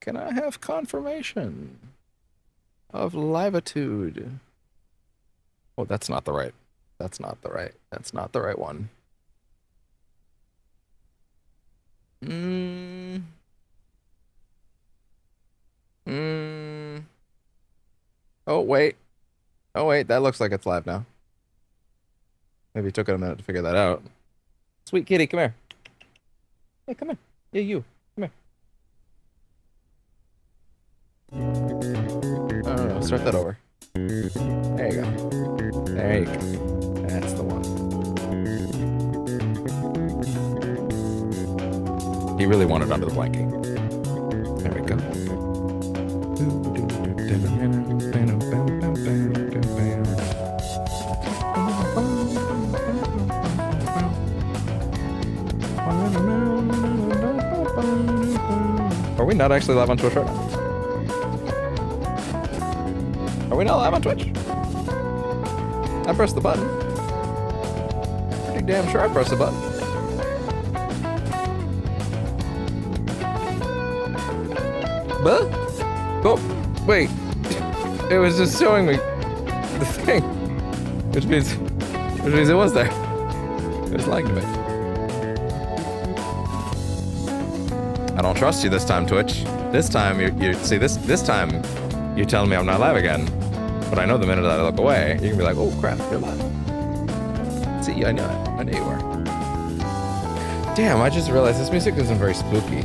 Can I have confirmation of livitude? Oh, that's not the right. That's not the right. That's not the right one. Oh, wait. Oh, wait. That looks like it's live now. Maybe it took it a minute to figure that out. Sweet kitty, come here. Hey, come here. Yeah, you. Come here. Oh, start that over. There you go. There you go. That's the one. He really wanted under the blanket. There we go. Are we not actually live on Twitch right now? Are we not live on Twitch? I pressed the button. Pretty damn sure I pressed the button. But? Oh, wait. It was just showing me the thing. Which means it was there. It was lying to me. I don't trust you this time, Twitch. This time, you see, this time, you're telling me I'm not live again. But I know the minute that I look away, you can be like, oh crap, you're live. See, I know it. I knew you were. Damn, I just realized this music isn't very spooky.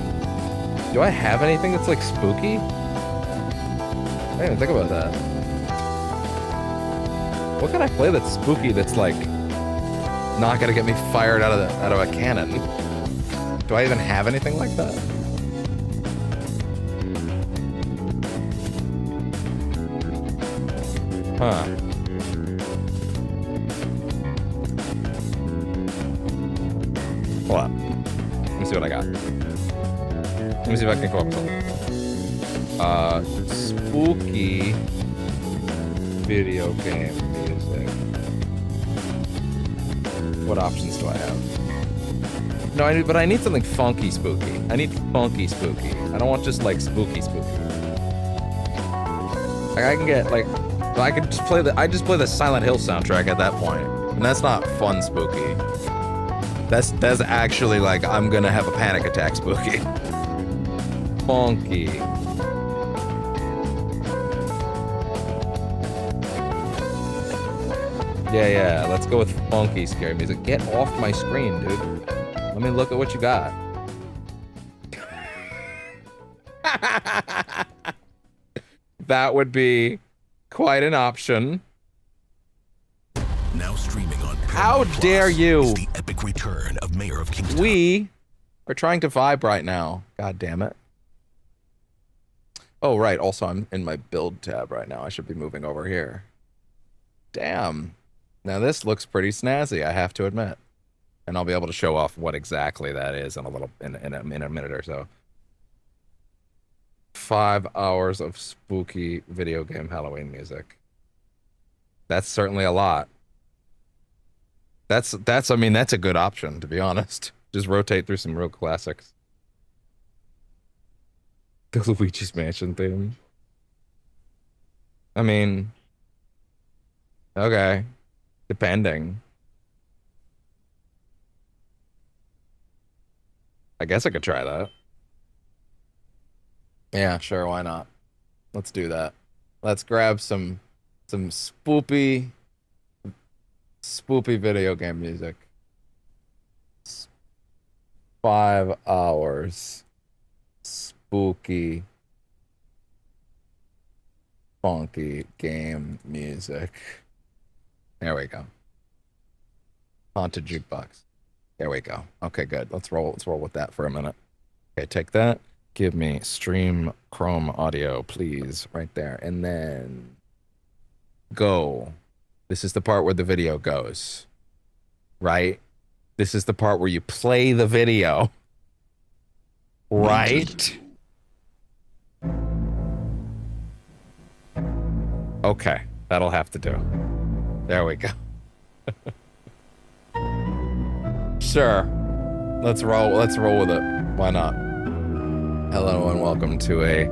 Do I have anything that's like spooky? I didn't even think about that. What can I play that's spooky that's like not gonna get me fired out of a cannon? Do I even have anything like that? Huh. Hold on. Let me see what I got. Let me see if I can come up with something. Spooky video game music. What options do I have? No, but I need something funky spooky. I need funky spooky. I don't want just like spooky spooky. Like I can get like, I could just play I just play the Silent Hill soundtrack at that point, and that's not fun spooky. That's actually like I'm gonna have a panic attack spooky. Funky. Yeah, let's go with funky scary music. Get off my screen, dude. Let me look at what you got. That would be quite an option. Now streaming on How dare you? Is the epic return of Mayor of Kingstown. We are trying to vibe right now. God damn it. Oh, right. Also, I'm in my build tab right now. I should be moving over here. Damn. Now this looks pretty snazzy, I have to admit. And I'll be able to show off what exactly that is in a minute or so. 5 hours of spooky video game Halloween music. That's certainly a lot. I mean, that's a good option, to be honest. Just rotate through some real classics. The Luigi's Mansion theme. I mean, okay. Depending. I guess I could try that. Yeah, sure, why not? Let's do that. Let's grab some spoopy video game music. 5 hours. Spooky. Funky game music. There we go. Haunted jukebox. There we go. Okay, good. Let's roll with that for a minute. Okay, take that. Give me stream Chrome audio, please. Right there. And then go. This is the part where the video goes. Right? This is the part where you play the video. Right? Okay, that'll have to do. There we go. Sure. Let's roll with it. Why not? Hello and welcome to a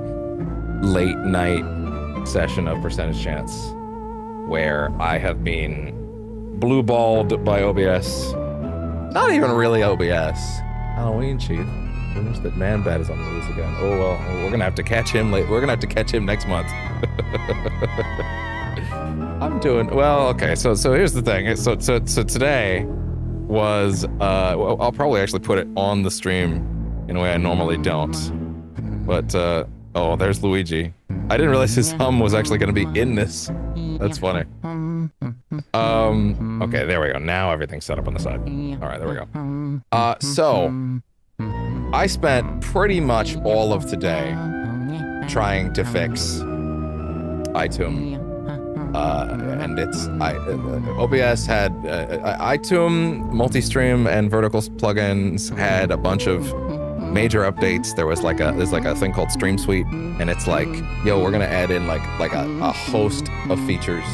late night session of Percentage Chance, where I have been blue-balled by OBS. Not even really OBS. Halloween Chief. Rumors that Man-Bat is on the loose again. Oh well, we're gonna have to catch him late. We're gonna have to catch him next month. I'm doing well. Okay, so here's the thing. So today was well, I'll probably actually put it on the stream in a way I normally don't. But oh, there's Luigi. I didn't realize his hum was actually gonna be in this. That's funny. Okay, there we go. Now everything's set up on the side. All right, there we go. So I spent pretty much all of today trying to fix iTunes. And it's OBS had iTunes, Multistream, and Vertical plugins had a bunch of major updates. There's like a thing called Stream Suite, and it's like, yo, we're gonna add in like a host of features,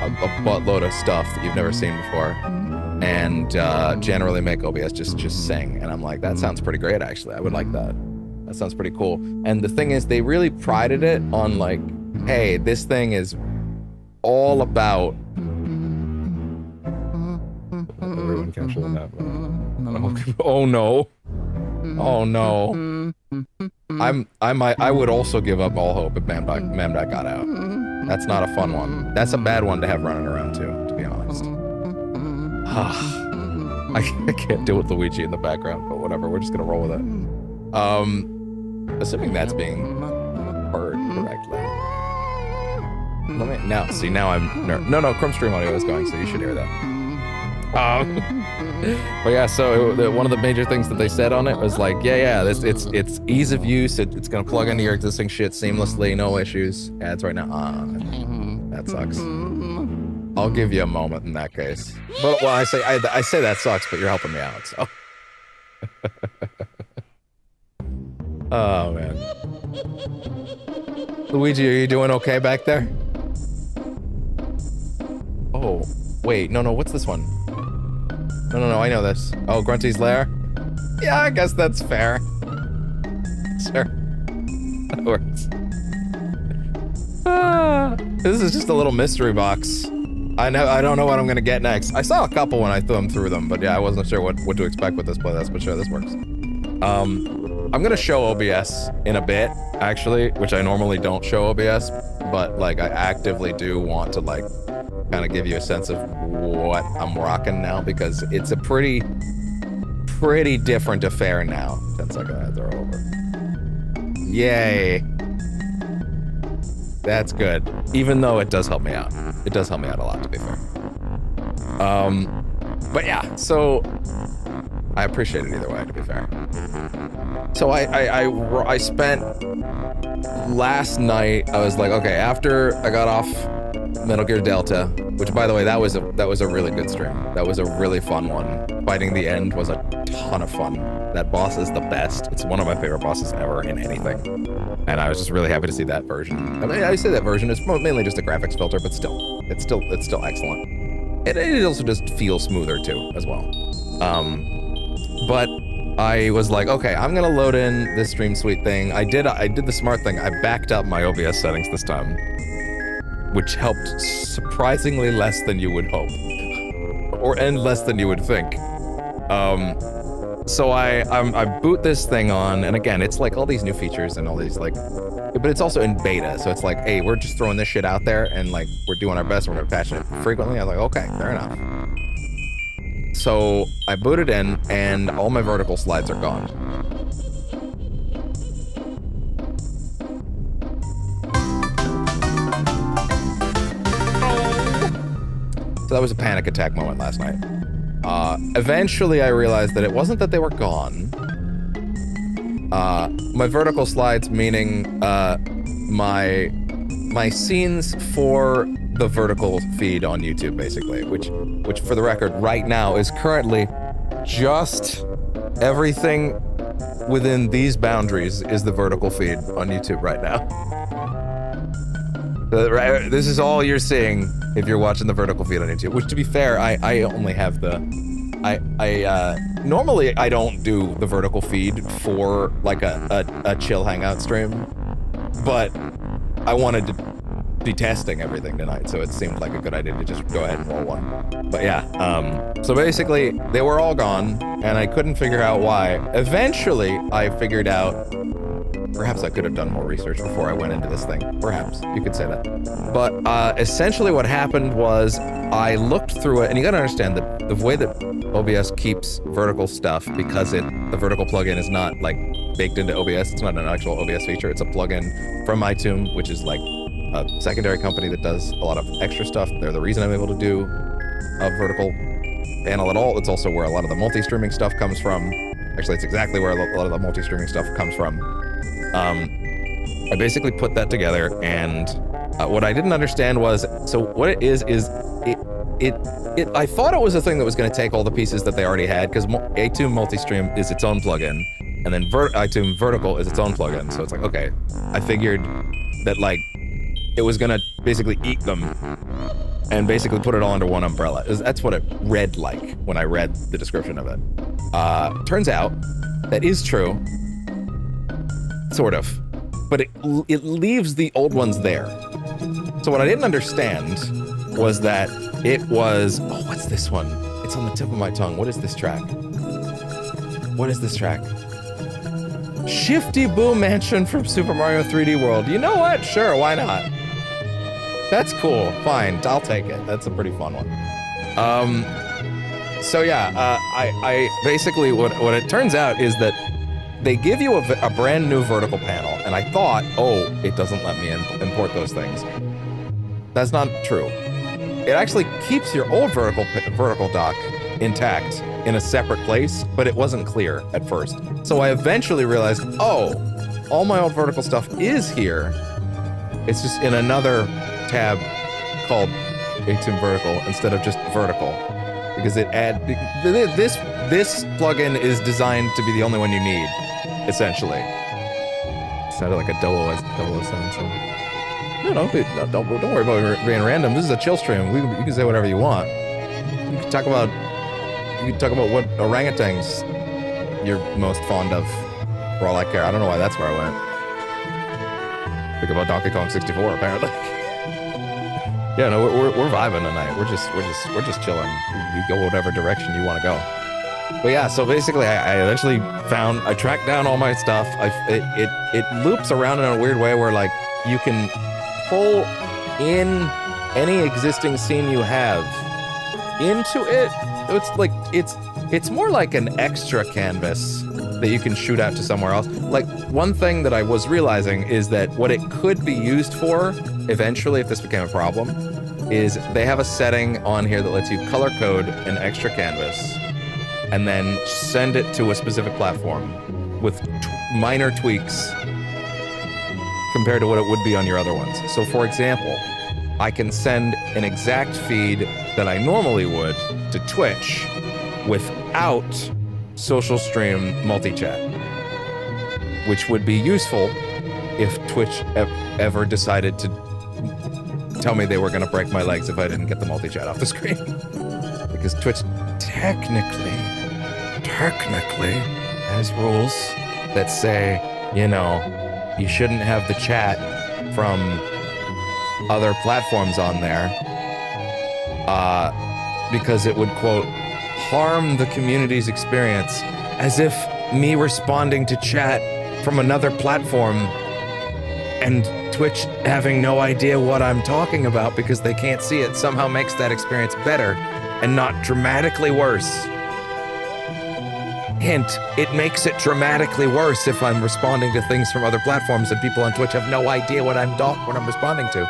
a buttload of stuff that you've never seen before, and generally make OBS just sing. And I'm like, that sounds pretty great, actually. I would like that. That sounds pretty cool. And the thing is, they really prided it on like, hey, this thing is all about everyone capturing that. Oh no. Oh no. I would also give up all hope if Man-Bat got out. That's not a fun one. That's a bad one to have running around too, to be honest. I can't deal with Luigi in the background, but whatever, we're just gonna roll with it. Assuming that's being heard correctly. Now I'm no Chrome Stream audio is going, so you should hear that. But yeah, so one of the major things that they said on it was like, it's ease of use. It's gonna plug into your existing shit seamlessly, no issues. Ads right now. That sucks. I'll give you a moment in that case. But well, I say that sucks, but you're helping me out, so. Oh man. Luigi, are you doing okay back there? Oh, wait, no, what's this one? No, I know this. Oh, Grunty's Lair? Yeah, I guess that's fair. Sure. That works. This is just a little mystery box. I don't know what I'm gonna get next. I saw a couple when I thumbed through them, but yeah, I wasn't sure what to expect with this playtest, but sure, this works. I'm gonna show OBS in a bit, actually, which I normally don't show OBS, but like I actively do want to like kind of give you a sense of what I'm rocking now, because it's a pretty different affair now. 10-second ads are over. Yay. That's good. Even though it does help me out. It does help me out a lot, to be fair. But yeah, so I appreciate it either way, to be fair. So I spent last night, I was like, okay, after I got off Metal Gear Delta, which by the way, that was a really good stream. That was a really fun one. Fighting the end was a ton of fun. That boss is the best. It's one of my favorite bosses ever in anything. And I was just really happy to see that version. I mean, I say that version, it's mainly just a graphics filter, but still, it's still excellent. It also just feels smoother too, as well. But I was like, okay, I'm gonna load in this Stream Suite thing. I did the smart thing. I backed up my OBS settings this time, which helped surprisingly less than you would hope, and less than you would think. So I boot this thing on, and again, it's like all these new features and all these like, but it's also in beta, so it's like, hey, we're just throwing this shit out there, and like we're doing our best. We're gonna patch it frequently. I was like, okay, fair enough. So I boot it in, and all my vertical slides are gone. So that was a panic attack moment last night. Eventually I realized that it wasn't that they were gone. My vertical slides, meaning my scenes for the vertical feed on YouTube, basically, which for the record right now is currently just everything within these boundaries is the vertical feed on YouTube right now. This is all you're seeing if you're watching the vertical feed on YouTube, which, to be fair, I only have the normally I don't do the vertical feed for like a chill Hangout stream, but I wanted to be testing everything tonight, so it seemed like a good idea to just go ahead and roll one. But yeah, so basically they were all gone, and I couldn't figure out why. Eventually, I figured out, perhaps I could have done more research before I went into this thing. Perhaps, you could say that. But essentially what happened was I looked through it, and you gotta understand that the way that OBS keeps vertical stuff, because the vertical plugin is not like baked into OBS, it's not an actual OBS feature, it's a plugin from iTunes, which is like a secondary company that does a lot of extra stuff. They're the reason I'm able to do a vertical panel at all. It's also where a lot of the multi-streaming stuff comes from. Actually, it's exactly where a lot of the multi-streaming stuff comes from. I basically put that together, and what I didn't understand was, so what it is I thought it was a thing that was going to take all the pieces that they already had, because iTunes Multistream is its own plugin, and then iTunes Vertical is its own plugin. So it's like, okay, I figured that like it was gonna basically eat them and basically put it all under one umbrella. That's what it read like when I read the description of it. Turns out that is true, sort of, but it leaves the old ones there. So what I didn't understand was that it was, oh, what's this one? It's on the tip of my tongue. What is this track? What is this track? Shifty Boo Mansion from Super Mario 3D World. You know what? Sure, why not? That's cool. Fine, I'll take it. That's a pretty fun one. So yeah, I basically what it turns out is that they give you a brand new vertical panel, and I thought, oh, it doesn't let me import those things. That's not true. It actually keeps your old vertical dock intact in a separate place, but it wasn't clear at first. So I eventually realized, oh, all my old vertical stuff is here. It's just in another tab called iTunes Vertical instead of just vertical, because this plugin is designed to be the only one you need, essentially. It sounded like a 007. No, don't worry about being random. This is a chill stream. You can say whatever you want. You can talk about what orangutans you're most fond of, for all I care. I don't know why that's where I went. Think about Donkey Kong 64, apparently. Yeah, no, we're vibing tonight. We're just chilling. You go whatever direction you want to go. But yeah, so basically, I eventually I tracked down all my stuff. It loops around in a weird way where like you can pull in any existing scene you have into it. It's like it's more like an extra canvas that you can shoot out to somewhere else. Like, one thing that I was realizing is that what it could be used for eventually, if this became a problem, is they have a setting on here that lets you color code an extra canvas and then send it to a specific platform with minor tweaks compared to what it would be on your other ones. So for example, I can send an exact feed that I normally would to Twitch without social stream multi-chat, which would be useful if Twitch ever decided to tell me they were going to break my legs if I didn't get the multi-chat off the screen. Because Twitch technically has rules that say, you know, you shouldn't have the chat from other platforms on there because it would, quote, harm the community's experience, as if me responding to chat from another platform and Twitch having no idea what I'm talking about because they can't see it somehow makes that experience better and not dramatically worse. Hint, it makes it dramatically worse if I'm responding to things from other platforms and people on Twitch have no idea what I'm responding to.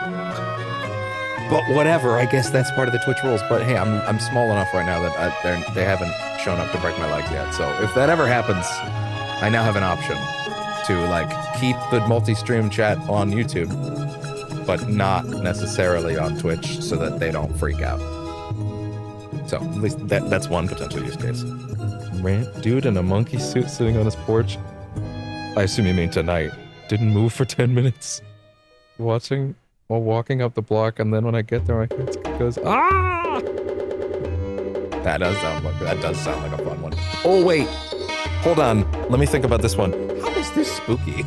But whatever, I guess that's part of the Twitch rules. But hey, I'm small enough right now that they haven't shown up to break my legs yet. So if that ever happens, I now have an option to like keep the multi-stream chat on YouTube, but not necessarily on Twitch, so that they don't freak out. So at least that's one potential use case. Dude in a monkey suit sitting on his porch. I assume you mean tonight. Didn't move for 10 minutes. Watching while walking up the block, and then when I get there, my kid goes, ah! That does sound like a fun one. one. Oh, wait. Hold on. Let me think about this one. How is this spooky?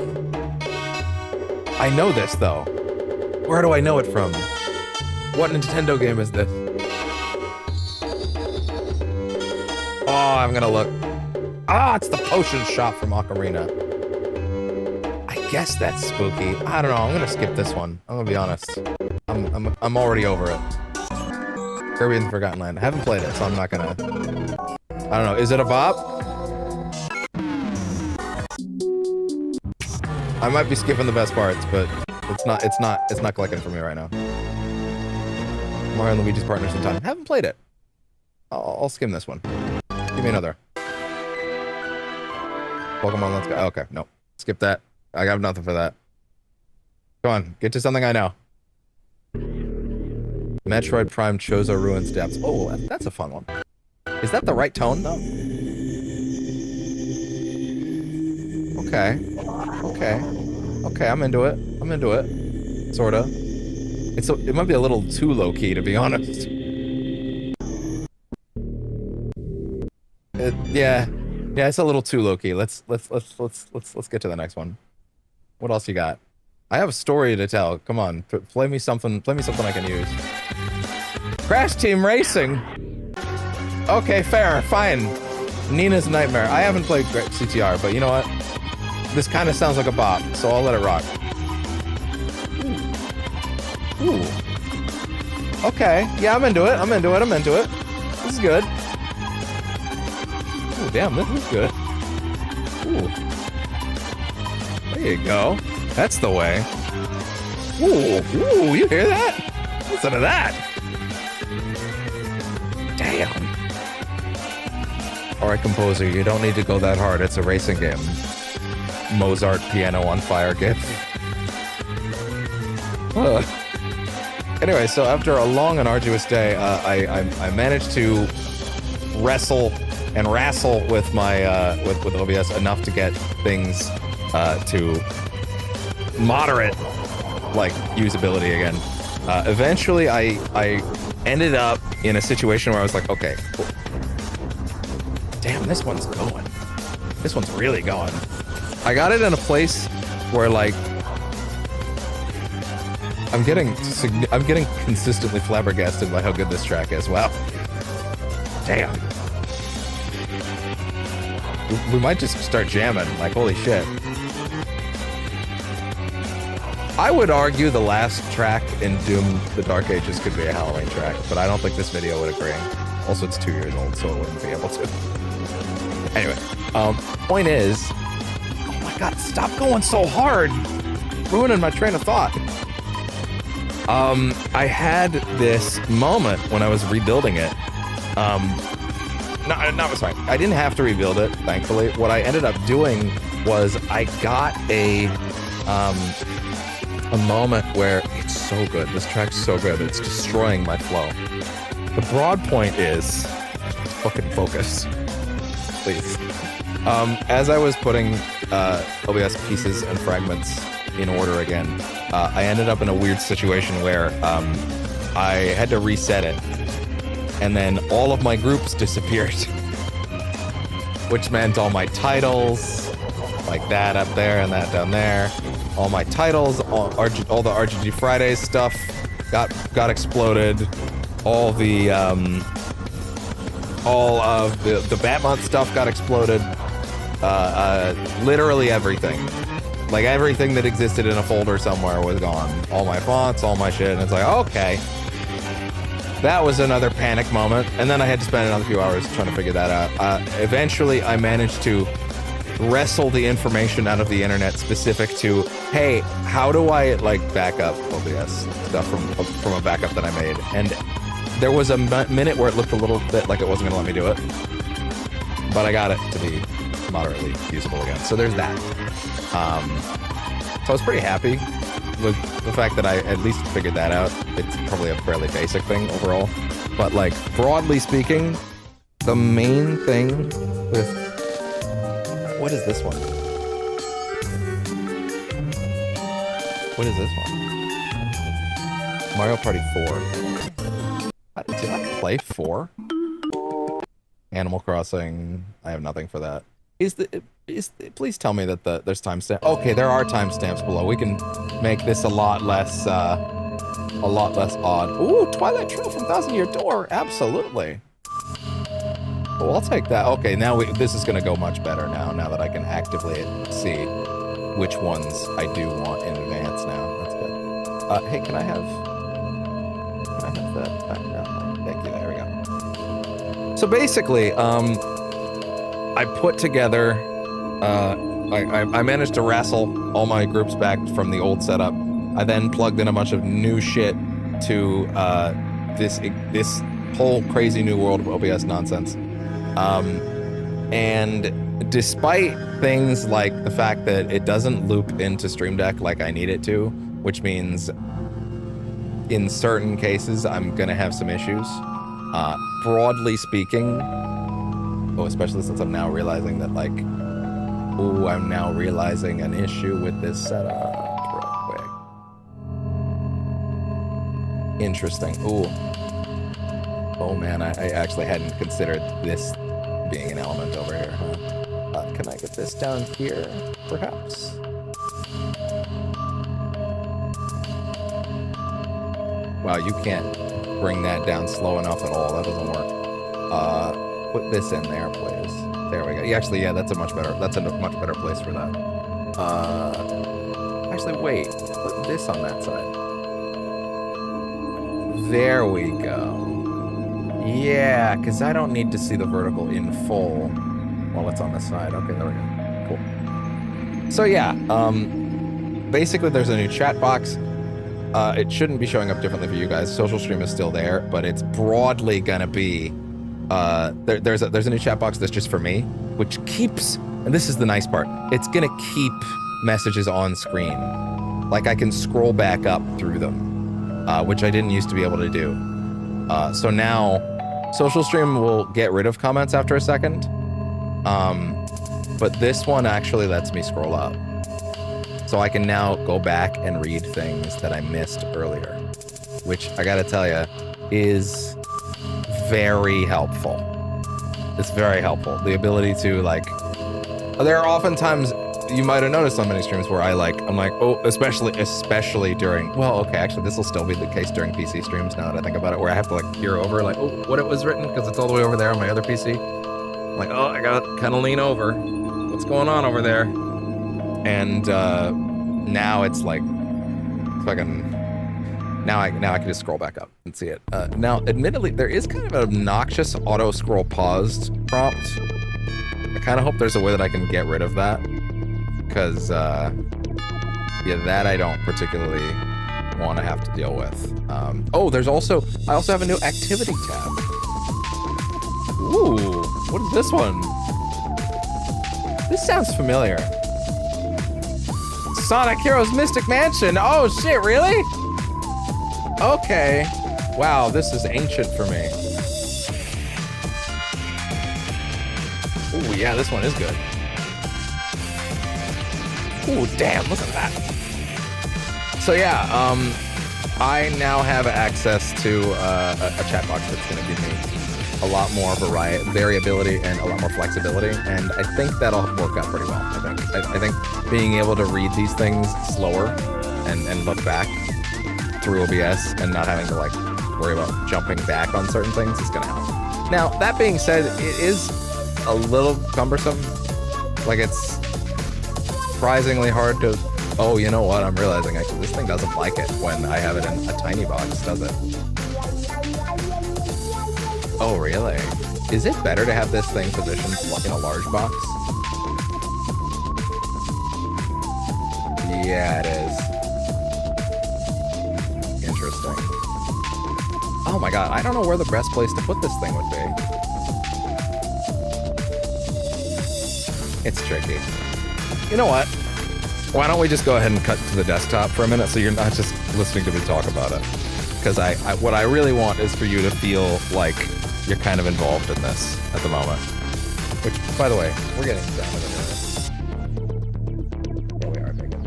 I know this, though. Where do I know it from? What Nintendo game is this? Oh, I'm gonna look. Ah, it's the potion shop from Ocarina. I guess that's spooky. I don't know. I'm gonna skip this one. I'm gonna be honest. I'm already over it. Kirby and the Forgotten Land. I haven't played it, so I'm not gonna. I don't know. Is it a bop? I might be skipping the best parts, but it's not clicking for me right now. Mario and Luigi's Partners in Time. Haven't played it. I'll skim this one. Give me another. Pokemon Let's Go. Okay, no. Skip that. I got nothing for that. Come on, get to something I know. Metroid Prime Chozo Ruins Depths. Oh, that's a fun one. Is that the right tone, though? Okay, I'm into it. Sorta. It might be a little too low-key, to be honest. Yeah, it's a little too low-key. Let's get to the next one. What else you got? I have a story to tell. Come on, play me something I can use. Crash Team Racing. Okay, fair, fine. Nina's Nightmare. I haven't played CTR, but you know what? This kind of sounds like a bop, so I'll let it rock. Ooh. Okay, yeah, I'm into it. This is good. Ooh, damn, this is good. Ooh. There you go. That's the way. Ooh, you hear that? Listen to that. Damn. Alright, composer, you don't need to go that hard. It's a racing game. Mozart piano on fire gif. Anyway, so after a long and arduous day, I managed to wrestle with my with OBS enough to get things to moderate like usability again. Eventually, I ended up in a situation where I was like, okay, cool. Damn, this one's going. This one's really going. I got it in a place where like I'm getting consistently flabbergasted by how good this track is. Wow. Damn. We might just start jamming. Like, holy shit. I would argue the last track in Doom The Dark Ages could be a Halloween track, but I don't think this video would agree. Also, it's 2 years old, so it wouldn't be able to. Anyway, point is... Oh my god, stop going so hard! Ruining my train of thought. I had this moment when I was rebuilding it. Sorry. I didn't have to rebuild it, thankfully. What I ended up doing was I got a moment where it's so good. This track's so good. It's destroying my flow. The broad point is fucking focus, please. As I was putting OBS pieces and fragments in order again, I ended up in a weird situation where I had to reset it, and then all of my groups disappeared, which meant all my titles, like that up there and that down there, all my titles, all the RGG Fridays stuff got exploded, all of the Batmont stuff got exploded, literally everything. Like, everything that existed in a folder somewhere was gone. All my fonts, all my shit, and it's like, okay. That was another panic moment, and then I had to spend another few hours trying to figure that out. Eventually, I managed to wrestle the information out of the internet specific to, hey, how do I, like, back up OBS stuff from a backup that I made? And there was a minute where it looked a little bit like it wasn't going to let me do it, but I got it to be moderately usable again. So there's that. So I was pretty happy with the fact that I at least figured that out. It's probably a fairly basic thing overall. But, like, broadly speaking, the main thing with... What is this one? What is this one? Mario Party 4. Did I play 4? Animal Crossing. I have nothing for that. Please tell me that there's timestamp. Okay, there are timestamps below. We can make this a lot less odd. Ooh, Twilight Trail from Thousand Year Door. Absolutely. Well, I'll take that. Okay, now this is gonna go much better now that I can actively see which ones I do want in advance now. That's good. Hey, can I have that background? Thank you. There we go. So basically, I put together, I managed to wrestle all my groups back from the old setup. I then plugged in a bunch of new shit to this whole crazy new world of OBS nonsense. And despite things like the fact that it doesn't loop into Stream Deck like I need it to, which means in certain cases I'm gonna have some issues. Broadly speaking, especially since I'm now realizing that, like, I'm now realizing an issue with this setup real quick. Interesting. Ooh. Oh man, I actually hadn't considered this being an element over here, huh? Can I get this down here, perhaps? Wow, you can't bring that down slow enough at all. That doesn't work. Put this in there, please. There we go. Actually, yeah, that's a much better place for that. Actually, wait. Put this on that side. There we go. Yeah, because I don't need to see the vertical in full while it's on the side. Okay, there we go. Cool. So yeah, basically there's a new chat box. It shouldn't be showing up differently for you guys. Social Stream is still there, but it's broadly gonna be there's a new chat box that's just for me, which keeps, and this is the nice part, it's gonna keep messages on screen. Like I can scroll back up through them, which I didn't used to be able to do. So now Social Stream will get rid of comments after a second, but this one actually lets me scroll up. So I can now go back and read things that I missed earlier, which I gotta tell you is very helpful. It's very helpful. The ability to, like, there are often times you might have noticed on many streams where I'm like, oh, especially during, well, okay, actually this will still be the case during PC streams now that I think about it, where I have to like peer over, like, oh, what it was written, because it's all the way over there on my other PC. I'm like, oh, I gotta kind of lean over. What's going on over there? And now it's like fucking. Now I can just scroll back up and see it. Now, admittedly, there is kind of an obnoxious auto scroll paused prompt. I kind of hope there's a way that I can get rid of that, because yeah, that I don't particularly want to have to deal with. Oh, I also have a new activity tab. Ooh, what is this one? This sounds familiar. Sonic Heroes Mystic Mansion. Oh shit, really? Okay. Wow, this is ancient for me. Ooh, yeah, this one is good. Ooh, damn, look at that. So yeah, I now have access to a chat box that's going to give me a lot more variability and a lot more flexibility, and I think that'll work out pretty well. I think being able to read these things slower and look back through OBS and not having to like worry about jumping back on certain things is going to help. Now, that being said, it is a little cumbersome. Like, it's surprisingly hard to... Oh, you know what? I'm realizing actually this thing doesn't like it when I have it in a tiny box, does it? Oh, really? Is it better to have this thing positioned in a large box? Yeah, it is. Interesting. Oh my god, I don't know where the best place to put this thing would be. It's tricky. You know what? Why don't we just go ahead and cut to the desktop for a minute so you're not just listening to me talk about it? Because what I really want is for you to feel like you're kind of involved in this at the moment. Which, by the way, we're getting down to the minute. Yeah, we are making.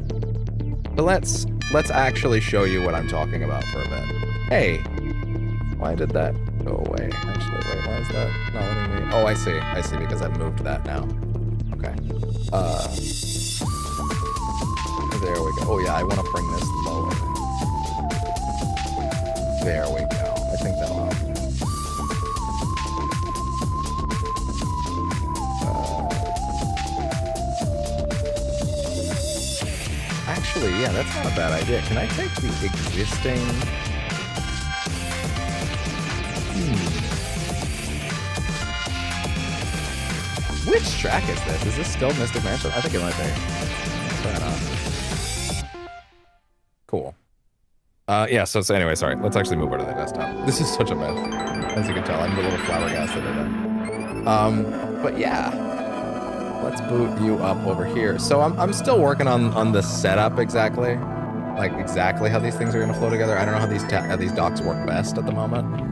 But let's actually show you what I'm talking about for a bit. Hey, why did that go away. Actually, wait, why is that not letting me? Oh, I see, because I've moved that now. Okay. There we go. Oh yeah, I want to bring this lower. There we go. I think that'll help. Actually, yeah, that's not a bad idea. Can I take the existing... Which track is this? Is this still Mystic Mansion? I think it might be. Try it on. Cool. Yeah, so anyway, sorry. Let's actually move over to the desktop. This is such a mess. As you can tell, I'm a little flabbergasted at it. But yeah. Let's boot you up over here. So I'm still working on the setup exactly. Like exactly how these things are gonna flow together. I don't know how these docks work best at the moment.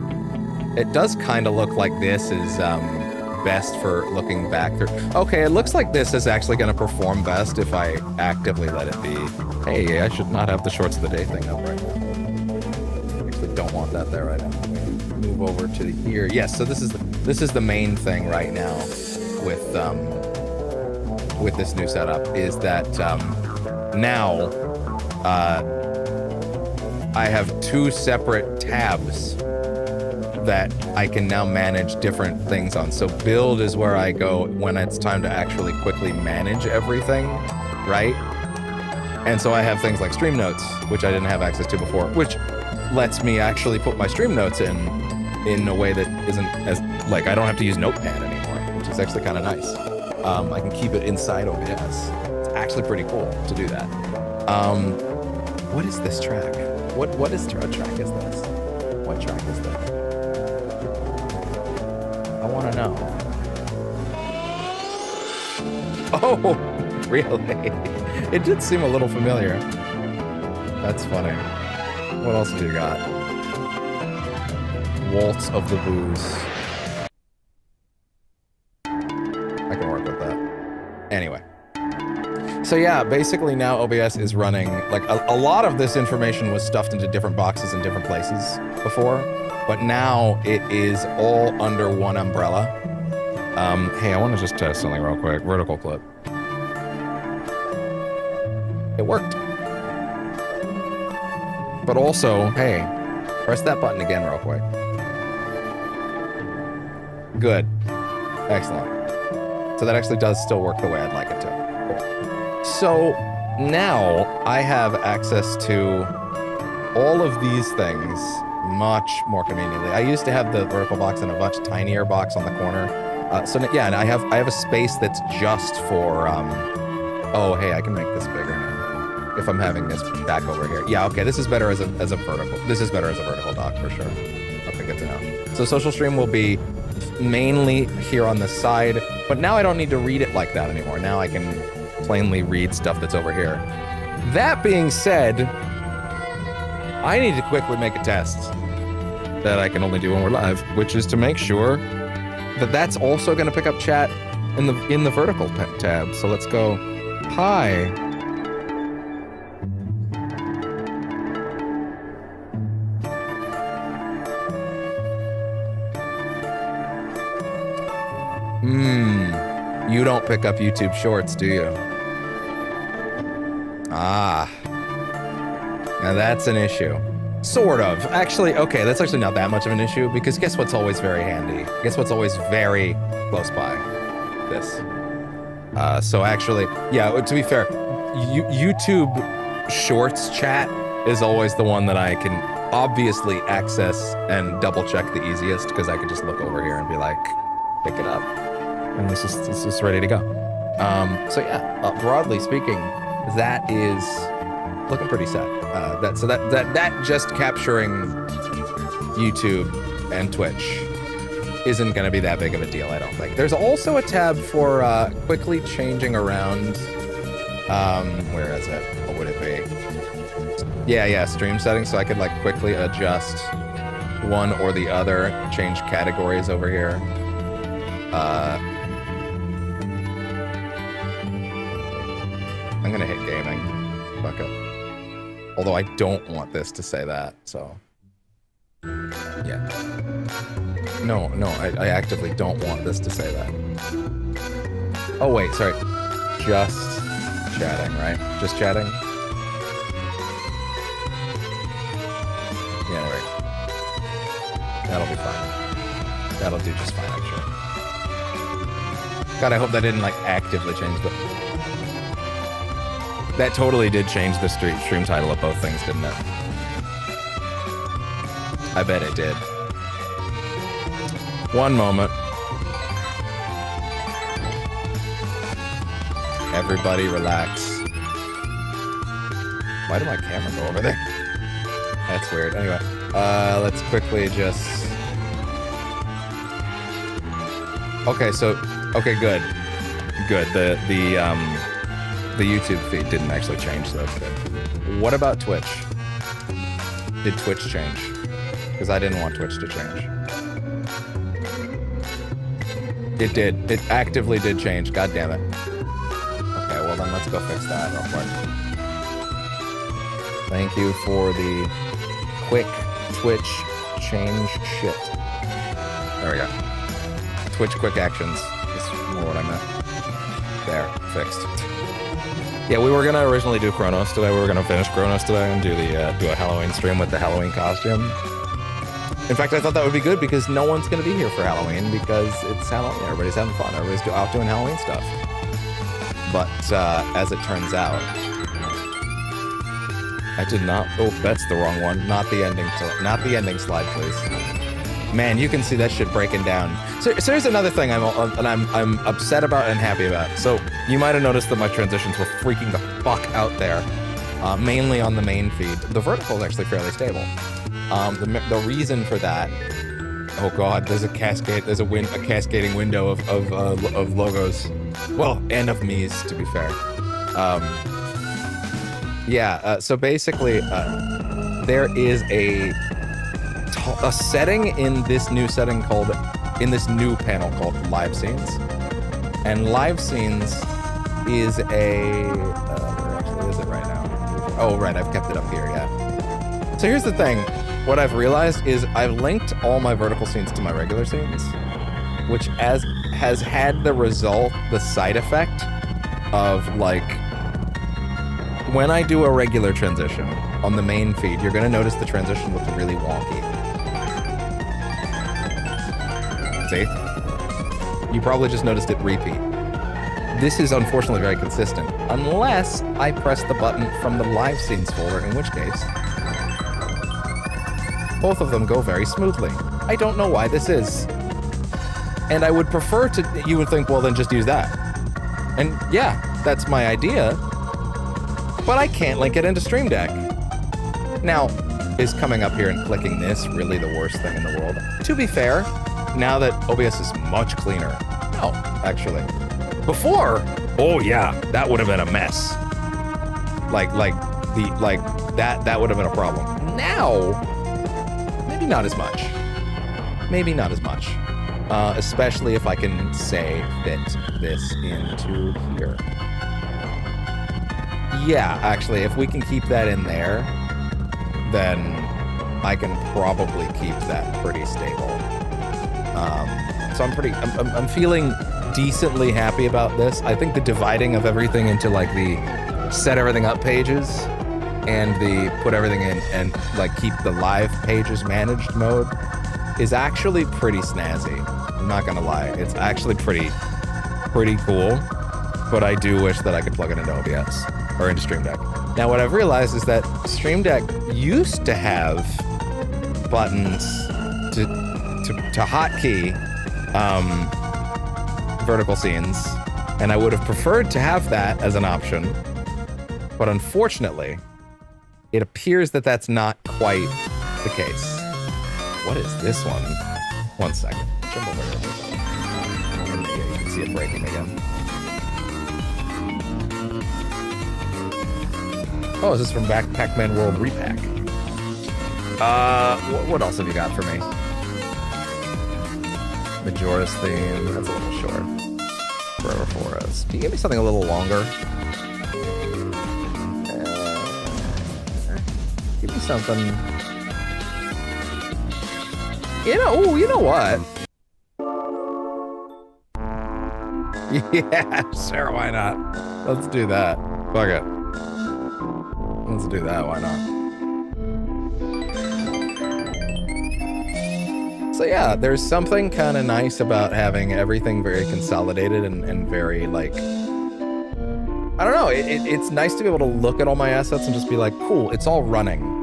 It does kind of look like this is best for looking back through. Okay, it looks like this is actually gonna perform best if I actively let it be. Hey, I should not have the shorts of the day thing up right now. I actually don't want that there right now. Move over to here. Yes, so this is the main thing right now with this new setup is that now I have 2 separate tabs that I can now manage different things on. So build is where I go when it's time to actually quickly manage everything, right? And so I have things like stream notes, which I didn't have access to before, which lets me actually put my stream notes in a way that isn't as, like, I don't have to use Notepad anymore, which is actually kind of nice. I can keep it inside OBS. It's actually pretty cool to do that. What is this track? What track is this? What track is this? I want to know. Oh, really? It did seem a little familiar. That's funny. What else have you got? Waltz of the Booze. I can work with that. Anyway. So yeah, basically now OBS is running, like a lot of this information was stuffed into different boxes in different places before, but now it is all under one umbrella. Hey, I want to just test something real quick. Vertical clip. It worked. But also, hey, press that button again real quick. Good. Excellent. So that actually does still work the way I'd like it to. Cool. So now I have access to all of these things much more conveniently. I used to have the vertical box in a much tinier box on the corner. So yeah, and I have a space that's just for, oh, hey, I can make this bigger now. If I'm having this back over here. Yeah, okay, this is better as a vertical. This is better as a vertical dock for sure. Okay, good to know. So social stream will be mainly here on the side, but now I don't need to read it like that anymore. Now I can plainly read stuff that's over here. That being said, I need to quickly make a test that I can only do when we're live, which is to make sure that that's also going to pick up chat in the vertical tab. So let's go, hi. You don't pick up YouTube Shorts, do you? Ah. Now that's an issue. Sort of. Actually, okay, that's actually not that much of an issue, because guess what's always very handy? Guess what's always very close by? This. So actually, yeah, to be fair, YouTube Shorts chat is always the one that I can obviously access and double check the easiest, because I can just look over here and be like, pick it up. And this is ready to go. So yeah, broadly speaking, that is looking pretty set. That just capturing YouTube and Twitch isn't going to be that big of a deal, I don't think. There's also a tab for quickly changing around. Where is it? What would it be? Yeah, stream settings. So I could like quickly adjust one or the other, change categories over here. I'm gonna hit gaming. Fuck it. Although I don't want this to say that, so. Yeah. No, I actively don't want this to say that. Oh, wait, sorry. Just chatting, right? Just chatting? Yeah, right. That'll be fine. That'll do just fine, I'm sure. God, I hope that didn't, like, actively change the... That totally did change the stream title of both things, didn't it? I bet it did. One moment. Everybody relax. Why did my camera go over there? That's weird. Anyway, let's quickly just... Okay, so... Okay, good. Good. The YouTube feed didn't actually change, so that's good. What about Twitch? Did Twitch change? Because I didn't want Twitch to change. It did. It actively did change. God damn it. Okay, well then let's go fix that real quick. Thank you for the quick Twitch change shit. There we go. Twitch quick actions. That's more what I meant. There, fixed. Yeah, we were gonna originally do Chronos today. We were gonna finish Chronos today and do a Halloween stream with the Halloween costume. In fact, I thought that would be good because no one's gonna be here for Halloween because it's Halloween. Everybody's having fun. Everybody's out doing Halloween stuff. But as it turns out, I did not. Oh, that's the wrong one. Not the ending. Not the ending slide, please. Man, you can see that shit breaking down. So here's another thing I'm upset about and happy about. So you might have noticed that my transitions were freaking the fuck out there, mainly on the main feed. The vertical is actually fairly stable. The reason for that, oh god, there's a cascade, there's a cascading window of logos, well, and of me's, to be fair. So basically, there is a setting in this new panel called Live Scenes, and Live Scenes is where actually is it right now? Oh, right, I've kept it up here, yeah. So here's the thing. What I've realized is I've linked all my vertical scenes to my regular scenes, which has had the side effect of, like, when I do a regular transition on the main feed, you're gonna notice the transition looks really wonky. See? You probably just noticed it repeat. This is unfortunately very consistent, unless I press the button from the live scenes folder, in which case both of them go very smoothly. I don't know why this is. And I would prefer to, you would think, well, then just use that. And yeah, that's my idea, but I can't link it into Stream Deck. Now, is coming up here and clicking this really the worst thing in the world? To be fair, now that OBS is much cleaner. No, actually. Before, oh yeah, that would have been a mess. That would have been a problem. Now, maybe not as much. Maybe not as much. Especially if I can, say, fit this into here. Yeah, actually, if we can keep that in there, then I can probably keep that pretty stable. So I'm feeling decently happy about this. I think the dividing of everything into, like, the set everything up pages and the put everything in and, like, keep the live pages managed mode is actually pretty snazzy. I'm not gonna lie. It's actually pretty cool, but I do wish that I could plug it into OBS or into Stream Deck. Now, what I've realized is that Stream Deck used to have buttons to hotkey vertical scenes, and I would have preferred to have that as an option, but unfortunately, it appears that that's not quite the case. What is this one? 1 second. Jump over here. Yeah, you can see it breaking again. Oh, is this from Pac-Man World Repack? What else have you got for me? Majora's theme. That's a little short. Forever Forest. Can you give me something a little longer? Give me something. You know what? Yeah, sure, why not? Let's do that. Fuck it. Let's do that, why not? So yeah, there's something kind of nice about having everything very consolidated and very, like, I don't know, it's nice to be able to look at all my assets and just be like, cool, it's all running.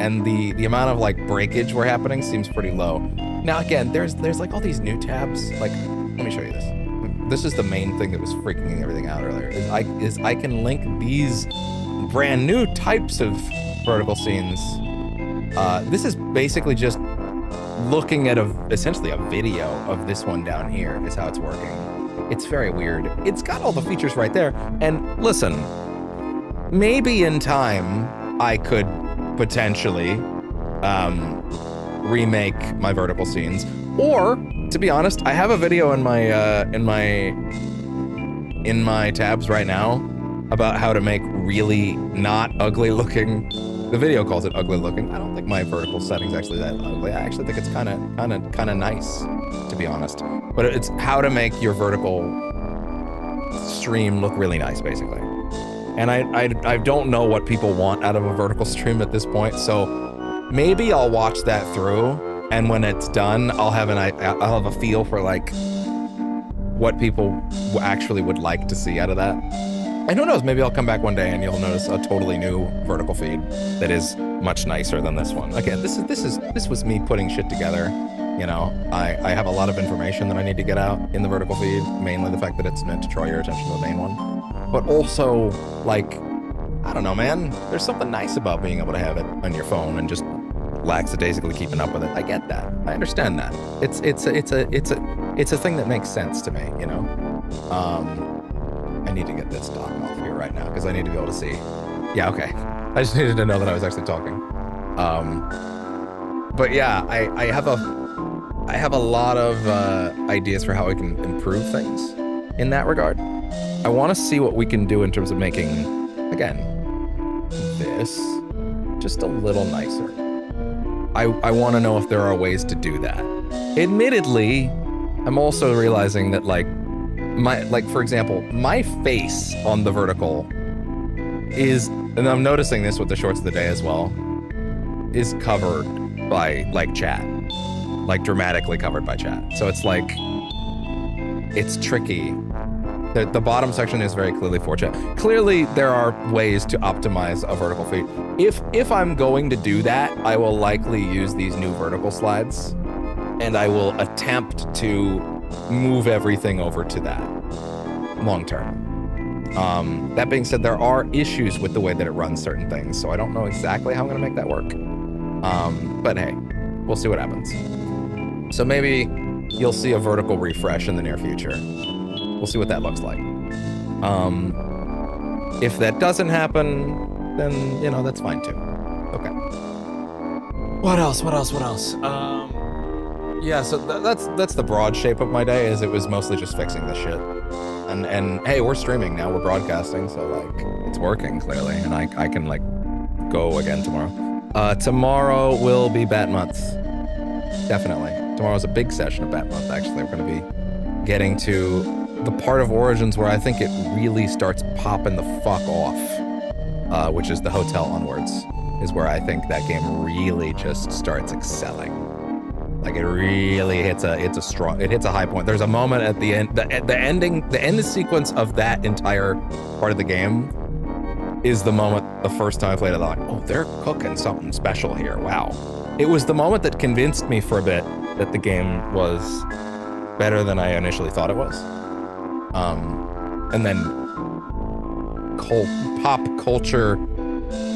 And the amount of, like, breakage we're happening seems pretty low. Now, again, there's like all these new tabs. Like, let me show you this. This is the main thing that was freaking everything out earlier, is I can link these brand new types of vertical scenes. This is basically just looking at essentially a video of this one down here is how it's working. It's very weird. It's got all the features right there. And listen, maybe in time I could potentially remake my vertical scenes, or to be honest, I have a video in my tabs right now about how to make really not ugly looking. The video calls it ugly looking. I don't think my vertical setting's actually that ugly. I actually think it's kind of nice, to be honest. But it's how to make your vertical stream look really nice, basically. And I don't know what people want out of a vertical stream at this point, so maybe I'll watch that through, and when it's done, I'll have a feel for, like, what people actually would like to see out of that. And who knows, maybe I'll come back one day and you'll notice a totally new vertical feed that is much nicer than this one. Again, this was me putting shit together. You know, I have a lot of information that I need to get out in the vertical feed, mainly the fact that it's meant to draw your attention to the main one. But also, like, I don't know, man, there's something nice about being able to have it on your phone and just lackadaisically keeping up with it. I get that. I understand that. It's a thing that makes sense to me, you know? I need to get this dock off here right now because I need to be able to see. Yeah, okay. I just needed to know that I was actually talking. But yeah, I have a lot of ideas for how we can improve things in that regard. I want to see what we can do in terms of making, again, this just a little nicer. I want to know if there are ways to do that. Admittedly, I'm also realizing that, like, for example, my face on the vertical is, and I'm noticing this with the shorts of the day as well, is covered by, like, chat. Like, dramatically covered by chat. So it's like, it's tricky. The bottom section is very clearly for chat. Clearly, there are ways to optimize a vertical feed. If I'm going to do that, I will likely use these new vertical slides, and I will attempt to move everything over to that long term. That being said, there are issues with the way that it runs certain things, so I don't know exactly how I'm going to make that work. But hey, we'll see what happens. So maybe you'll see a vertical refresh in the near future. We'll see what that looks like. If that doesn't happen, then, you know, that's fine too. Okay. What else? Yeah, so that's the broad shape of my day, is it was mostly just fixing the shit. And hey, we're streaming now, we're broadcasting, so, like, it's working clearly, and I can, like, go again tomorrow. Tomorrow will be Bat Month. Definitely. Tomorrow's a big session of Bat Month, actually. We're gonna be getting to the part of Origins where I think it really starts popping the fuck off, which is the Hotel Onwards, is where I think that game really just starts excelling. Like, it really hits a high point. There's a moment at the end, the end sequence of that entire part of the game is the moment the first time I played it, I'm like, oh, they're cooking something special here. Wow. It was the moment that convinced me for a bit that the game was better than I initially thought it was. And then pop culture,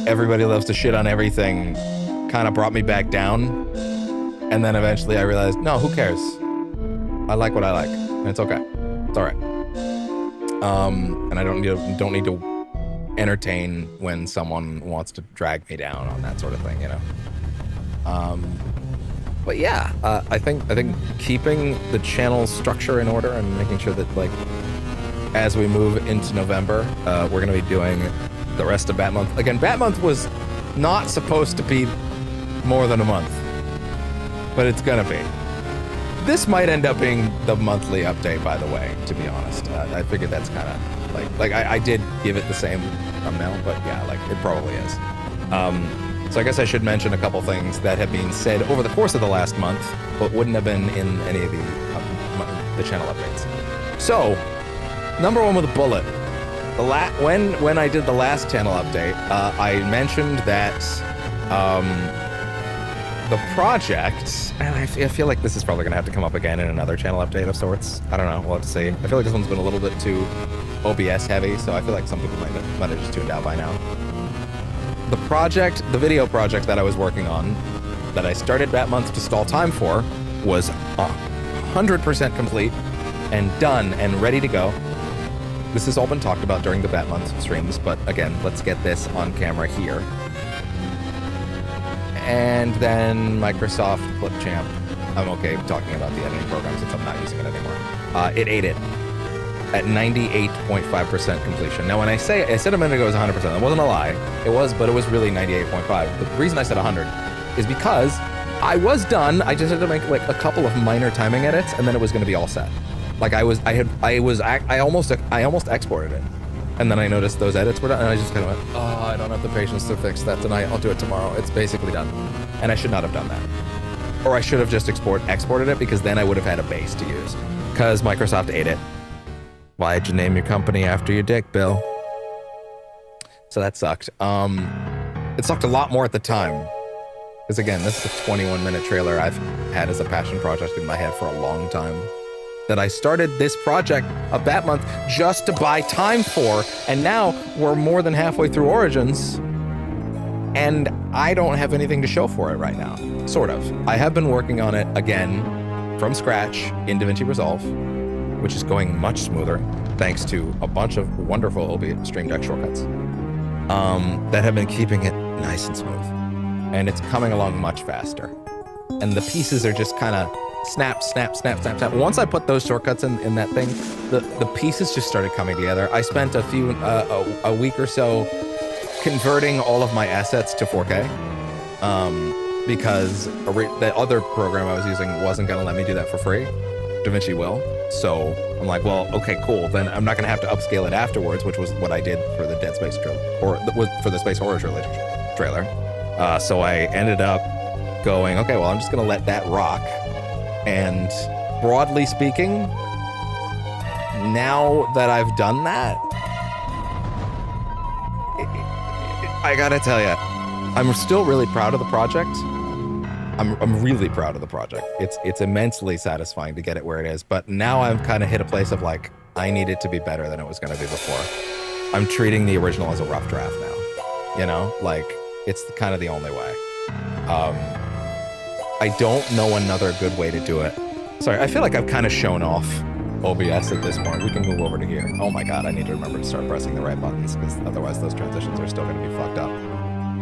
everybody loves to shit on everything, kind of brought me back down. And then eventually I realized, no, who cares? I like what I like, and it's okay. It's all right. And I don't need to entertain when someone wants to drag me down on that sort of thing, you know. But yeah, I think keeping the channel structure in order and making sure that, like, as we move into November, we're gonna be doing the rest of Bat Month. Again, Bat Month was not supposed to be more than a month. but it's gonna be. This might end up being the monthly update, by the way, to be honest. I figured that's kind of like I did give it the same thumbnail, but yeah, like it probably is. So I guess I should mention a couple things that have been said over the course of the last month, but wouldn't have been in any of the channel updates. So, number one with a bullet. When I did the last channel update, I mentioned that the project, and I feel like this is probably going to have to come up again in another channel update of sorts. I don't know. We'll have to see. I feel like this one's been a little bit too OBS heavy, so I feel like some people might have just tuned out by now. The video project that I was working on, that I started that month to stall time for, was 100% complete and done and ready to go. This has all been talked about during the Bat Month streams, but again, let's get this on camera here. And then Microsoft Clipchamp. I'm okay talking about the editing program since I'm not using it anymore. It ate it at 98.5% completion. Now, when I said a minute ago it was 100%, that wasn't a lie. It was, but it was really 98.5. The reason I said 100 is because I was done. I just had to make like a couple of minor timing edits, and then it was going to be all set. Like I almost exported it, and then I noticed those edits were done, and I just kind of went, oh, I don't have the patience to fix that tonight. I'll do it tomorrow. It's basically done, and I should not have done that, or I should have just exported it, because then I would have had a base to use. Because Microsoft ate it. Why'd you name your company after your dick, Bill? So that sucked. It sucked a lot more at the time, because again, this is a 21-minute trailer I've had as a passion project in my head for a long time. That I started this project of Bat Month just to buy time for, and now we're more than halfway through Origins, and I don't have anything to show for it right now. Sort of. I have been working on it again from scratch in DaVinci Resolve, which is going much smoother thanks to a bunch of wonderful OBS Stream Deck shortcuts that have been keeping it nice and smooth, and it's coming along much faster, and the pieces are just kind of snap, snap, snap, snap, snap. Once I put those shortcuts in that thing, the pieces just started coming together. I spent a week or so converting all of my assets to 4K because the other program I was using wasn't going to let me do that for free. DaVinci will. So I'm like, well, okay, cool. Then I'm not going to have to upscale it afterwards, which was what I did for the Dead Space trailer, or for the Space Horror trailer. So I ended up going, okay, well, I'm just going to let that rock. And broadly speaking, now that I've done that, I gotta tell you, I'm still really proud of the project. I'm really proud of the project. It's immensely satisfying to get it where it is, but now I've kind of hit a place of like, I need it to be better than it was going to be before. I'm treating the original as a rough draft now, you know, like it's kind of the only way. I don't know another good way to do it. Sorry, I feel like I've kind of shown off OBS at this point. We can move over to here. Oh my god, I need to remember to start pressing the right buttons, because otherwise those transitions are still going to be fucked up.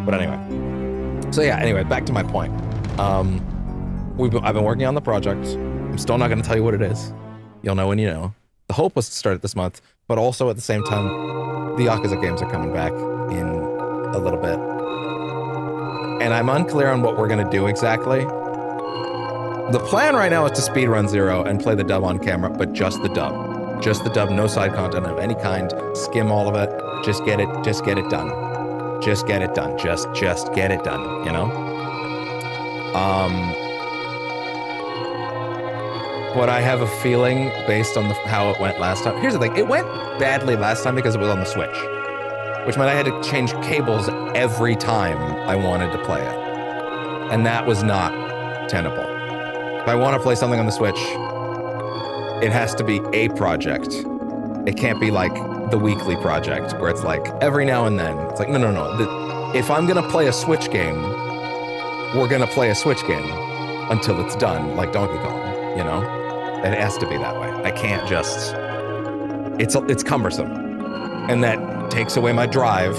But anyway. So yeah, anyway, back to my point. I've been working on the project. I'm still not going to tell you what it is. You'll know when you know. The hope was to start it this month, but also at the same time, the Yakuza games are coming back in a little bit. And I'm unclear on what we're going to do exactly. The plan right now is to speedrun 0 and play the dub on camera, but just the dub. Just the dub, no side content of any kind. Skim all of it. Just get it done. Just get it done. Just get it done, you know? But I have a feeling, based on how it went last time. Here's the thing, it went badly last time because it was on the Switch, which meant I had to change cables every time I wanted to play it. And that was not tenable. If I want to play something on the Switch, it has to be a project. It can't be like the weekly project where it's like every now and then. It's like, no. If I'm going to play a Switch game, we're going to play a Switch game until it's done, like Donkey Kong, you know? It has to be that way. I can't just... It's cumbersome. And that takes away my drive,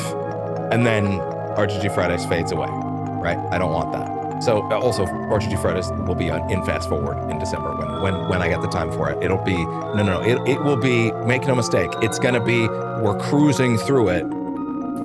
and then RGG Fridays fades away, right? I don't want that. So also, RGG Fridays will be in fast forward in December when I get the time for it. It'll be it will be, make no mistake, it's gonna be, we're cruising through it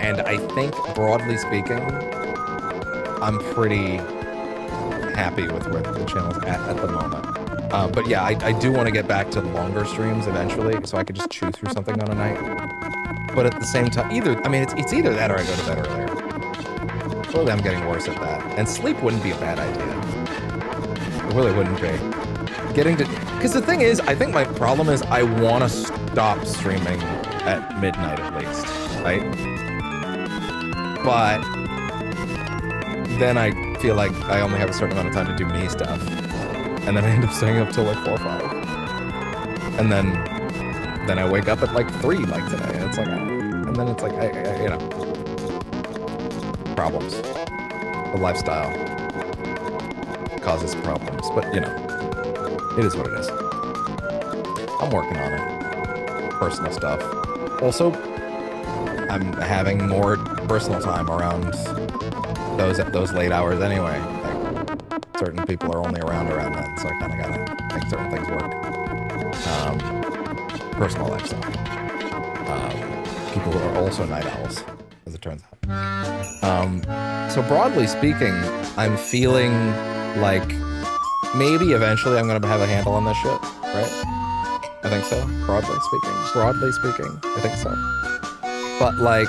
And I think, broadly speaking, I'm pretty happy with where the channel's at the moment. But yeah, I do want to get back to longer streams eventually, so I could just chew through something on a night. But at the same time, it's either that or I go to bed earlier. Clearly I'm getting worse at that. And sleep wouldn't be a bad idea. It really wouldn't be. Because the thing is, I think my problem is I want to stop streaming at midnight at least, right? But then I feel like I only have a certain amount of time to do me stuff. And then I end up staying up till like 4 or 5. And then I wake up at like 3 like today. And it's like, and then it's like, you know, problems. The lifestyle causes problems, but you know, it is what it is. I'm working on it. Personal stuff. Also, I'm having more personal time around those late hours anyway. Like, certain people are only around then, so I kind of gotta make certain things work. Personal lifestyle. People who are also night owls, as it turns out. So broadly speaking, I'm feeling like maybe eventually I'm gonna have a handle on this shit, right? I think so. Broadly speaking, I think so. But like,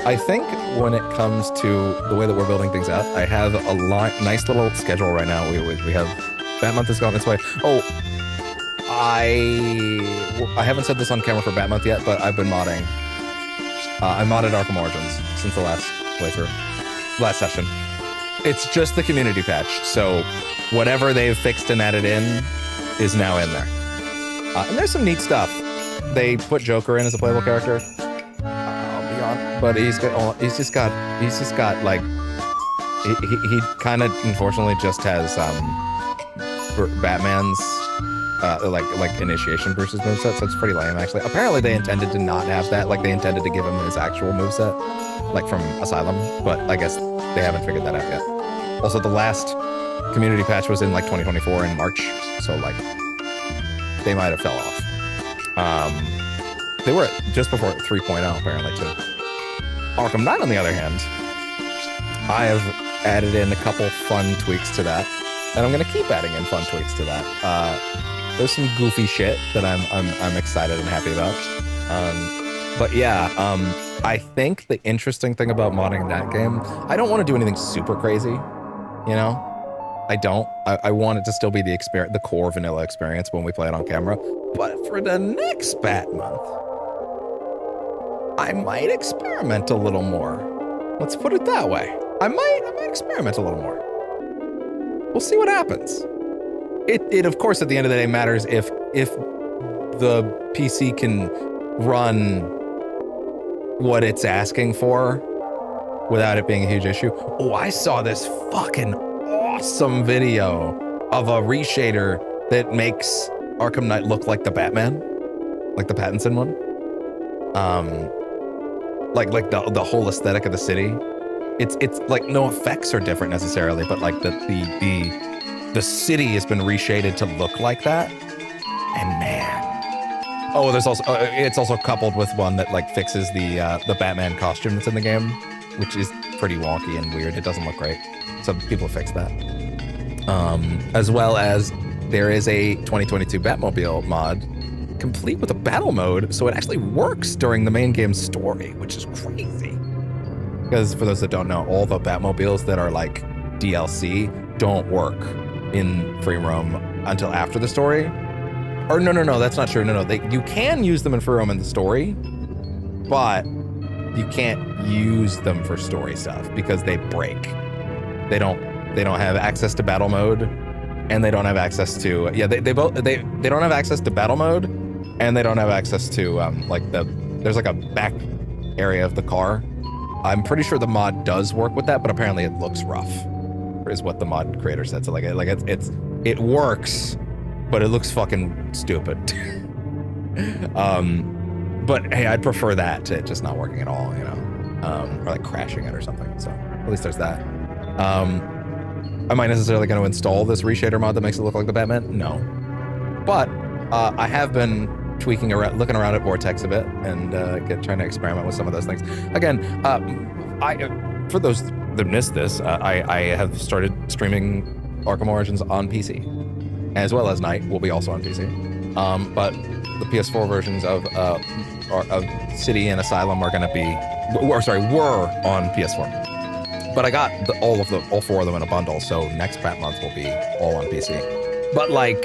I think when it comes to the way that we're building things out, I have a nice little schedule right now. We have Bat Month has gone its way. Oh, I haven't said this on camera for Bat Month yet, but I've been modding. I modded Arkham Origins since the last playthrough, last session. It's just the community patch, so whatever they've fixed and added in is now in there. And there's some neat stuff. They put Joker in as a playable character. But he's just got like he kind of unfortunately just has Batman's like initiation Bruce's moveset, so it's pretty lame actually. Apparently they intended to not have that, like they intended to give him his actual moveset, like from Asylum, but I guess they haven't figured that out yet. Also, the last community patch was in like 2024 in March, so like they might have fell off. They were just before 3.0 apparently too. Arkham Knight, on the other hand, I have added in a couple fun tweaks to that, and I'm gonna keep adding in fun tweaks to that. There's some goofy shit that I'm excited and happy about. But yeah, I think the interesting thing about modding that game, I don't want to do anything super crazy, you know. I don't. I want it to still be the experience, the core vanilla experience when we play it on camera. But for the next Bat Month, I might experiment a little more. Let's put it that way. I might experiment a little more. We'll see what happens. It of course at the end of the day matters if the PC can run what it's asking for without it being a huge issue. Oh, I saw this fucking awesome video of a reshader that makes Arkham Knight look like the Batman, like the Pattinson one. Like the whole aesthetic of the city. It's like no effects are different necessarily, but like the city has been reshaded to look like that. And man, oh, there's also it's also coupled with one that like fixes the Batman costume that's in the game, which is pretty wonky and weird. It doesn't look great. So people fixed that. As well as there is a 2022 Batmobile mod complete with a battle mode, so it actually works during the main game story, which is crazy. Because for those that don't know, all the Batmobiles that are like DLC don't work in free roam until after the story. Or no, that's not true. No, you can use them in free roam in the story, but you can't use them for story stuff because they break. They don't have access to battle mode, and they don't have access to they don't have access to battle mode, and they don't have access to there's like a back area of the car. I'm pretty sure the mod does work with that, but apparently it looks rough, is what the mod creator said. So it works, but it looks fucking stupid. But hey, I'd prefer that to just not working at all, you know, or like crashing it or something. So at least there's that. Am I necessarily going to install this reshader mod that makes it look like the Batman? No. But I have been tweaking around, looking around at Vortex a bit, and trying to experiment with some of those things. Again, for those that missed this, I have started streaming Arkham Origins on PC, as well as Night will be also on PC. But the PS4 versions of City and Asylum are going to be, were on PS4. But I got all 4 of them in a bundle, so next Pat month will be all on PC. But like,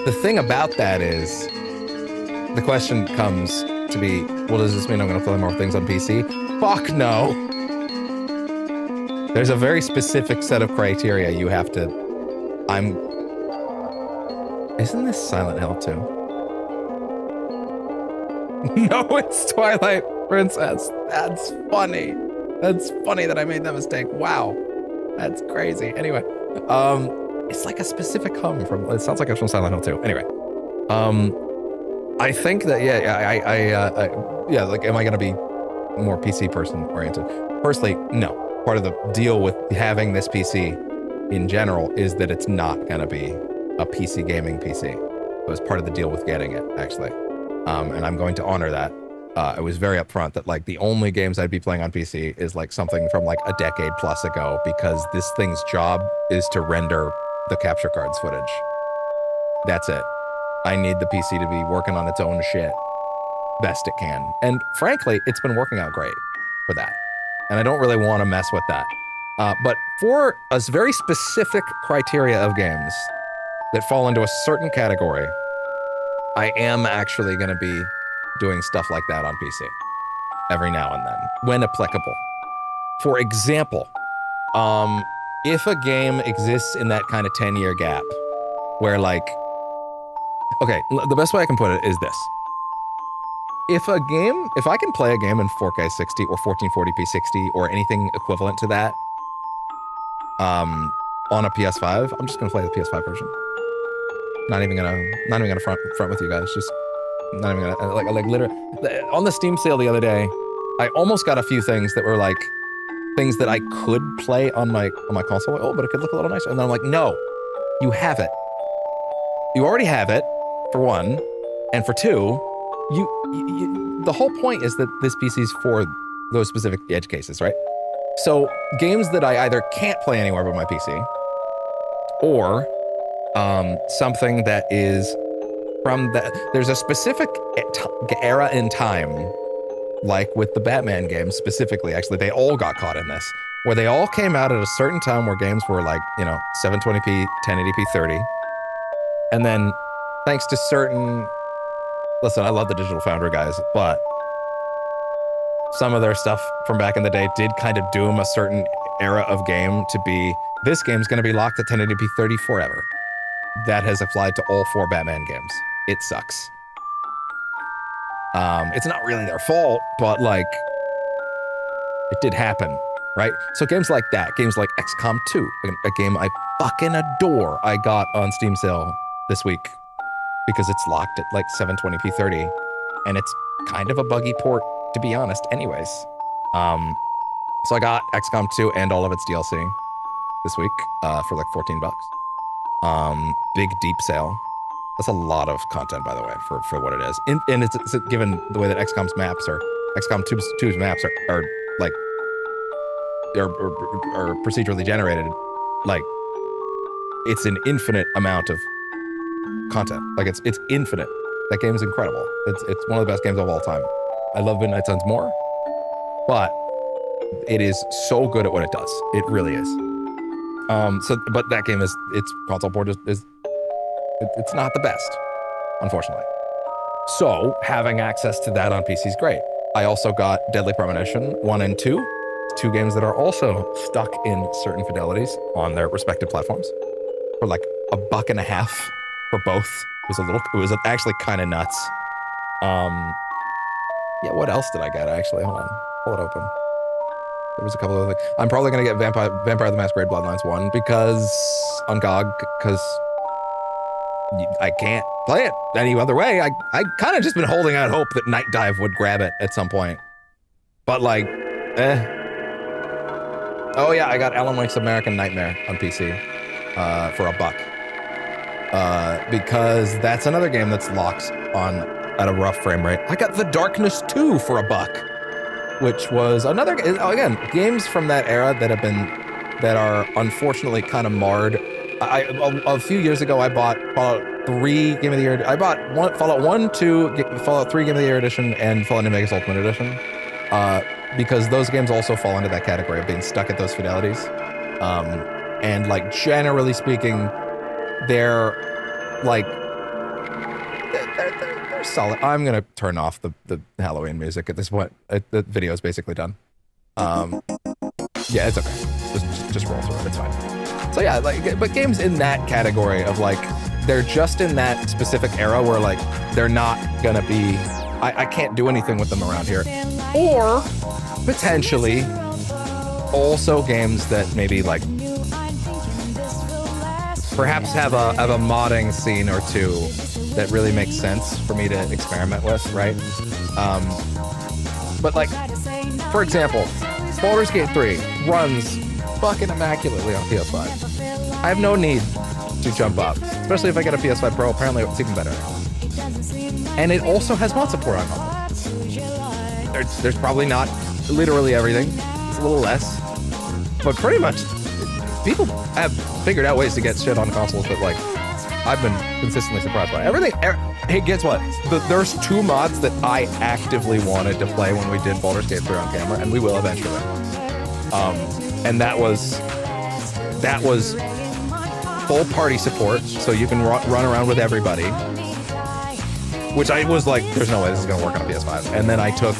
the thing about that is, the question comes to be, well, does this mean I'm going to play more things on PC? Fuck no. There's a very specific set of criteria you have to. Isn't this Silent Hill 2? No, it's Twilight Princess. That's funny. That's funny that I made that mistake. Wow. That's crazy. Anyway, it's like a specific hum from, it sounds like it's from Silent Hill 2. Anyway, I think that, yeah, like, am I going to be more PC person oriented? Personally, no. Part of the deal with having this PC in general is that it's not going to be a PC gaming PC. It was part of the deal with getting it, actually. And I'm going to honor that. I was very upfront that like the only games I'd be playing on PC is like something from like a decade plus ago, because this thing's job is to render the capture cards footage. That's it. I need the PC to be working on its own shit best it can. And frankly, it's been working out great for that. And I don't really want to mess with that. But for a very specific criteria of games that fall into a certain category, I am actually going to be doing stuff like that on PC every now and then, when applicable. For example, if a game exists in that kind of 10-year gap where like, okay, the best way I can put it is this. If I can play a game in 4K 60 or 1440p 60 or anything equivalent to that on a PS5, I'm just gonna play the PS5 version. Not even gonna front with you guys. Just not even gonna like literally on the Steam sale the other day, I almost got a few things that were like things that I could play on my console. Oh, but it could look a little nicer. And then I'm like, no, you have it. You already have it, for one, and for two, you the whole point is that this PC's for those specific edge cases, right? So games that I either can't play anywhere but my PC, or something that is from that, there's a specific era in time, like with the Batman games specifically, actually, they all got caught in this, where they all came out at a certain time where games were like, 720p, 1080p, 30. And then thanks to certain, listen, I love the Digital Foundry guys, but some of their stuff from back in the day did kind of doom a certain era of game to be, this game's going to be locked at 1080p 30 forever. That has applied to all 4 Batman games. It sucks. It's not really their fault, but like, it did happen, right? So games like that, games like XCOM 2, a game I fucking adore, I got on Steam sale this week because it's locked at like 720p 30, and it's kind of a buggy port, to be honest, anyways. So I got XCOM 2 and all of its DLC this week for like $14. Big deep sale. That's a lot of content, by the way, for what it is. And it's given the way that XCOM's maps are, XCOM 2's maps are like, are procedurally generated. Like, it's an infinite amount of content. Like, it's infinite. That game is incredible. It's one of the best games of all time. I love Midnight Suns more, but it is so good at what it does. It really is. But that game its console port it's not the best, unfortunately. So having access to that on PC is great. I also got Deadly Premonition 1 and 2, 2 games that are also stuck in certain fidelities on their respective platforms, for like $1.50 for both. It was actually kind of nuts. Yeah, what else did I get actually? Hold on, pull it open. There was a couple of things. I'm probably gonna get Vampire the Masquerade Bloodlines 1 on GOG, because I can't play it any other way. I kind of just been holding out hope that Night Dive would grab it at some point. But like, Oh yeah, I got Alan Wake's American Nightmare on PC for $1. because that's another game that's locked on at a rough frame rate. I got The Darkness 2 for $1, which was another, again, games from that era that are unfortunately kind of marred. A few years ago, I bought Fallout 3 Game of the Year. I bought Fallout 1, 2, Fallout 3 Game of the Year Edition, and Fallout New Vegas Ultimate Edition, because those games also fall into that category of being stuck at those fidelities. And like generally speaking, they're like they're solid. I'm gonna turn off the Halloween music at this point. The video is basically done. Yeah, it's okay. Just roll through it. It's fine. So yeah, like, but games in that category of like, they're just in that specific era where like they're not gonna be. I can't do anything with them around here, or potentially also games that maybe like perhaps have a modding scene or two that really makes sense for me to experiment with, right? But like, for example, Baldur's Gate 3 runs fucking immaculately on PS5. I have no need to jump up, especially if I get a PS5 Pro. Apparently it's even better. And it also has mod support on mobile. There's probably not literally everything. It's a little less, but pretty much people have figured out ways to get shit on consoles that like I've been consistently surprised by. Everything. Hey, guess what? There's 2 mods that I actively wanted to play when we did Baldur's Gate 3 on camera, and we will eventually. And that was full party support, so you can run around with everybody. Which I was like, there's no way this is gonna work on a PS5. And then I took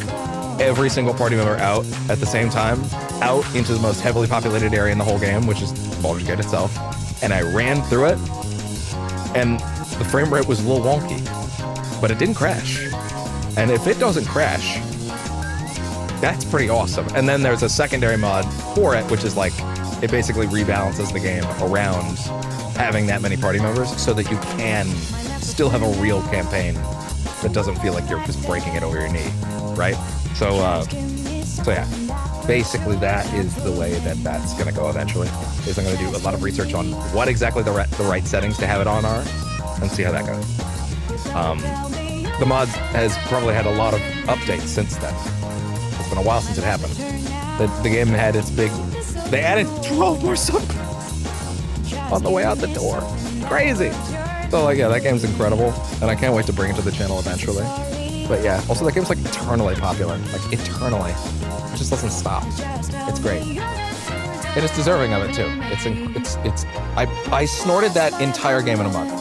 every single party member out at the same time, out into the most heavily populated area in the whole game, which is Baldur's Gate itself. And I ran through it, and the frame rate was a little wonky, but it didn't crash. And if it doesn't crash, that's pretty awesome. And then there's a secondary mod for it, which is like, it basically rebalances the game around having that many party members so that you can still have a real campaign that doesn't feel like you're just breaking it over your knee, right? So yeah, basically that is the way that's gonna go eventually, is I'm gonna do a lot of research on what exactly the right settings to have it on are, and see how that goes. The mod has probably had a lot of updates since then. It's been a while since it happened. The game had its big, they added 12 more subs on the way out the door. Crazy. So like, yeah, that game's incredible, and I can't wait to bring it to the channel eventually. But yeah, also that game's like eternally popular, like eternally. It just doesn't stop. It's great. And it's deserving of it too. I snorted that entire game in a month.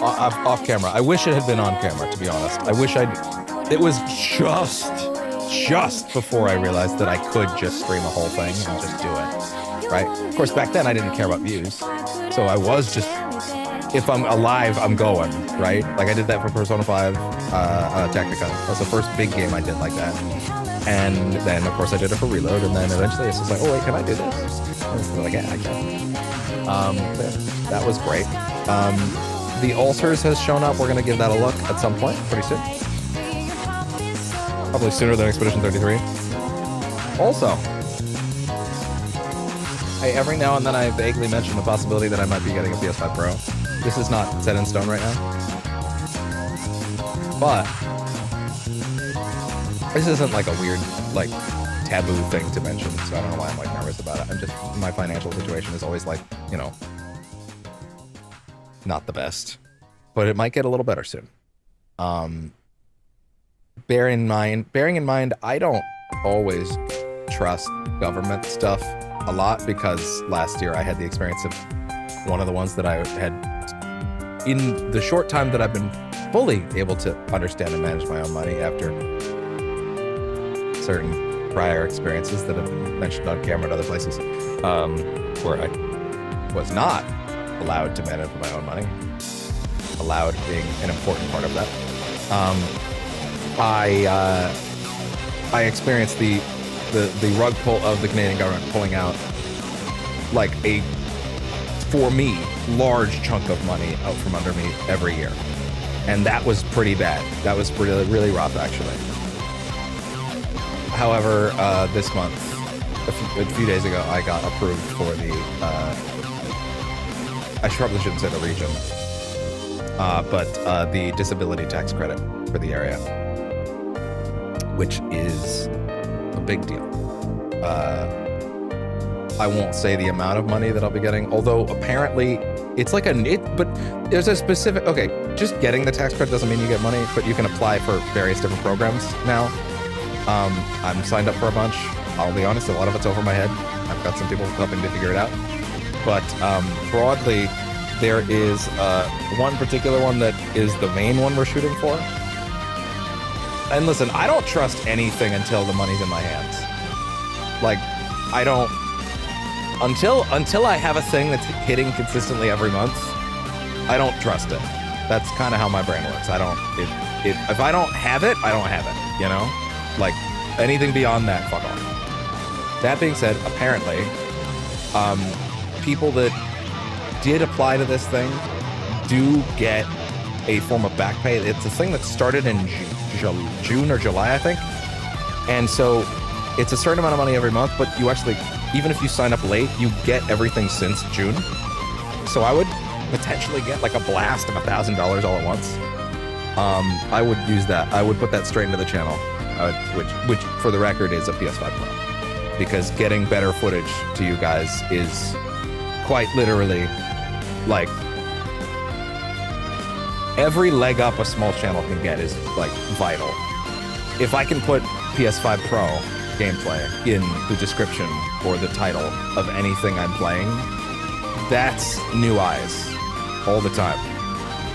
Off camera. I wish it had been on camera, to be honest. It was just before I realized that I could just stream a whole thing and just do it, right? Of course, back then I didn't care about views, so I was just, if I'm alive, I'm going, right? Like I did that for Persona 5 Tactica. That was the first big game I did like that. And then, of course, I did it for Reload, and then eventually it's just like, oh wait, can I do this? And it's like, yeah, I can. That was great. The Altars has shown up. We're going to give that a look at some point, pretty soon. Probably sooner than Expedition 33. Also, every now and then I vaguely mention the possibility that I might be getting a PS5 Pro. This is not set in stone right now. But this isn't like a weird, like, taboo thing to mention, so I don't know why I'm like nervous about it. I'm just, my financial situation is always like, you know, not the best, but it might get a little better soon. Bearing in mind, I don't always trust government stuff a lot, because last year I had the experience of one of the ones that I had, in the short time that I've been fully able to understand and manage my own money after certain prior experiences that have been mentioned on camera and other places, where I was not allowed to manage my own money, allowed being an important part of that. I experienced the rug pull of the Canadian government pulling out like a, for me, large chunk of money out from under me every year. And that was pretty bad. That was really rough, actually. However, this month, a few days ago, I got approved for the I probably shouldn't say the region, but the disability tax credit for the area, which is a big deal. I won't say the amount of money that I'll be getting, although apparently it's like but there's a specific, okay, just getting the tax credit doesn't mean you get money, but you can apply for various different programs now. I'm signed up for a bunch. I'll be honest, a lot of it's over my head. I've got some people helping to figure it out. But broadly, there is one particular one that is the main one we're shooting for. And listen, I don't trust anything until the money's in my hands. Like, I don't, until I have a thing that's hitting consistently every month, I don't trust it. That's kind of how my brain works. I don't, if I don't have it, I don't have it, you know? Like, anything beyond that, fuck off. That being said, apparently, people that did apply to this thing do get a form of back pay. It's a thing that started in June or July, I think. And so it's a certain amount of money every month, but you actually, even if you sign up late, you get everything since June. So I would potentially get like a blast of $1,000 all at once. I would use that. I would put that straight into the channel, which for the record is a PS5 Pro, because getting better footage to you guys is quite literally like every leg up a small channel can get is like vital. If I can put PS5 Pro gameplay in the description or the title of anything I'm playing, that's new eyes all the time.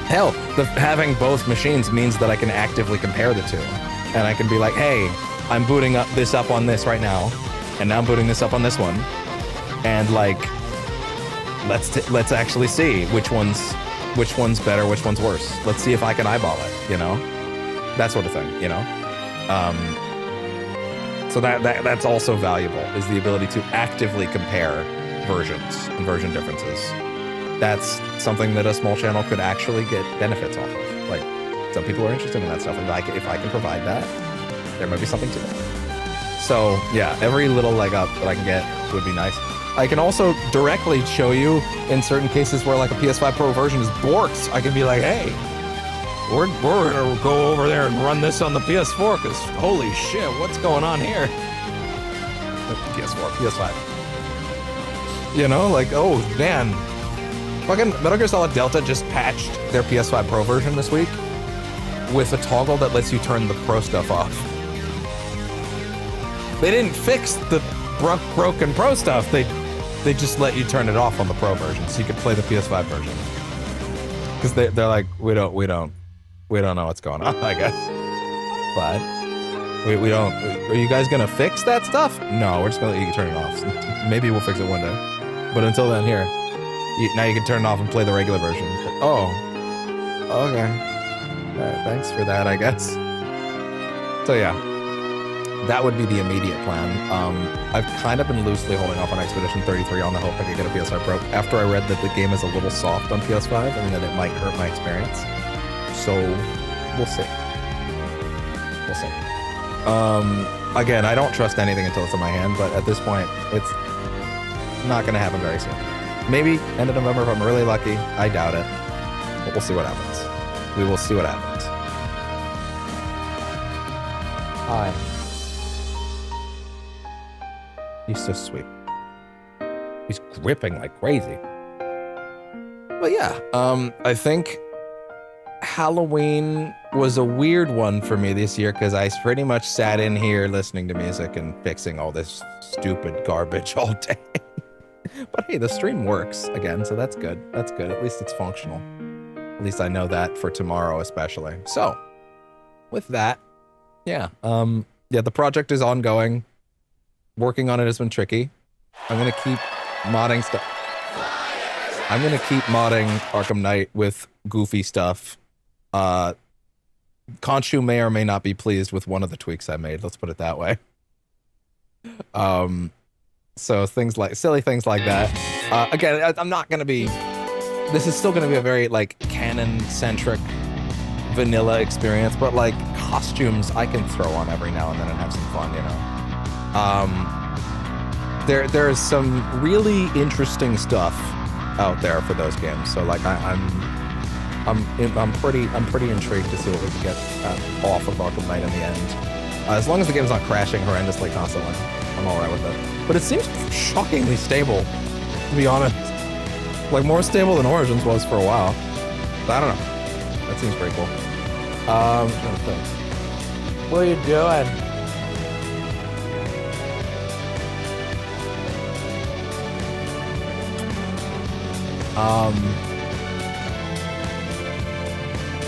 Hell, having both machines means that I can actively compare the two. And I can be like, hey, I'm booting this up on this right now, and now I'm booting this up on this one. And like, let's actually see which one's better, which one's worse. Let's see if I can eyeball it, you know? That sort of thing, you know? So that's also valuable, is the ability to actively compare versions and version differences. That's something that a small channel could actually get benefits off of. Like, some people are interested in that stuff, and if I can provide that, there might be something to it. So yeah, every little leg up that I can get would be nice. I can also directly show you in certain cases where like a PS5 Pro version is borked. I can be like, hey, we're gonna go over there and run this on the PS4 because holy shit, what's going on here? PS4, PS5. You know, like, oh man, fucking Metal Gear Solid Delta just patched their PS5 Pro version this week with a toggle that lets you turn the Pro stuff off. They didn't fix the broken Pro stuff. They just let you turn it off on the Pro version, so you could play the PS5 version. Because they're like, we don't know what's going on, I guess. But we don't. Are you guys gonna fix that stuff? No, we're just gonna let you turn it off. Maybe we'll fix it one day. But until then, here, now you can turn it off and play the regular version. Oh, okay. All right, thanks for that, I guess. So yeah. That would be the immediate plan. I've kind of been loosely holding off on Expedition 33 on the hope I could get a PS5 Pro. After I read that the game is a little soft on PS5 and that it might hurt my experience. So, we'll see. We'll see. Again, I don't trust anything until it's in my hand, but at this point, it's not going to happen very soon. Maybe end of November if I'm really lucky. I doubt it. But we'll see what happens. We will see what happens. Hi. He's so sweet. He's gripping like crazy. But yeah, I think Halloween was a weird one for me this year because I pretty much sat in here listening to music and fixing all this stupid garbage all day. But hey, the stream works again, so that's good. That's good. At least it's functional. At least I know that for tomorrow especially. So, with that, yeah, the project is ongoing. Working on it has been tricky. I'm gonna keep modding stuff. I'm gonna keep modding Arkham Knight with goofy stuff. Khonshu may or may not be pleased with one of the tweaks I made. Let's put it that way. So things like silly things like that. Again, I'm not gonna be. This is still gonna be a very like canon-centric, vanilla experience, but like costumes I can throw on every now and then and have some fun, you know. There's some really interesting stuff out there for those games. So like I'm pretty intrigued to see what we can get off of Arkham Knight in the end. As long as the game's not crashing horrendously constantly, I'm all right with it. But it seems shockingly stable, to be honest. Like more stable than Origins was for a while. But I don't know. That seems pretty cool. I'm trying to think. What are you doing?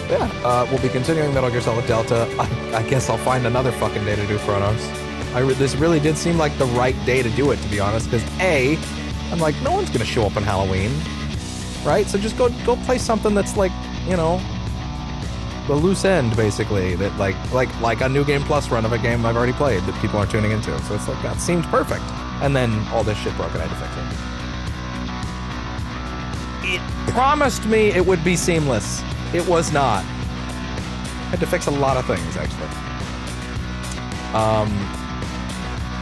Yeah, we'll be continuing Metal Gear Solid Delta. I guess I'll find another fucking day to do Chronos. This really did seem like the right day to do it, to be honest, because A, I'm like, no one's gonna show up on Halloween, right? So just go play something that's like, you know, the loose end, basically, that like a New Game Plus run of a game I've already played that people are tuning into. So it's like, that seemed perfect. And then all this shit broke and I had to fix it. It promised me it would be seamless. It was not. I had to fix a lot of things, actually.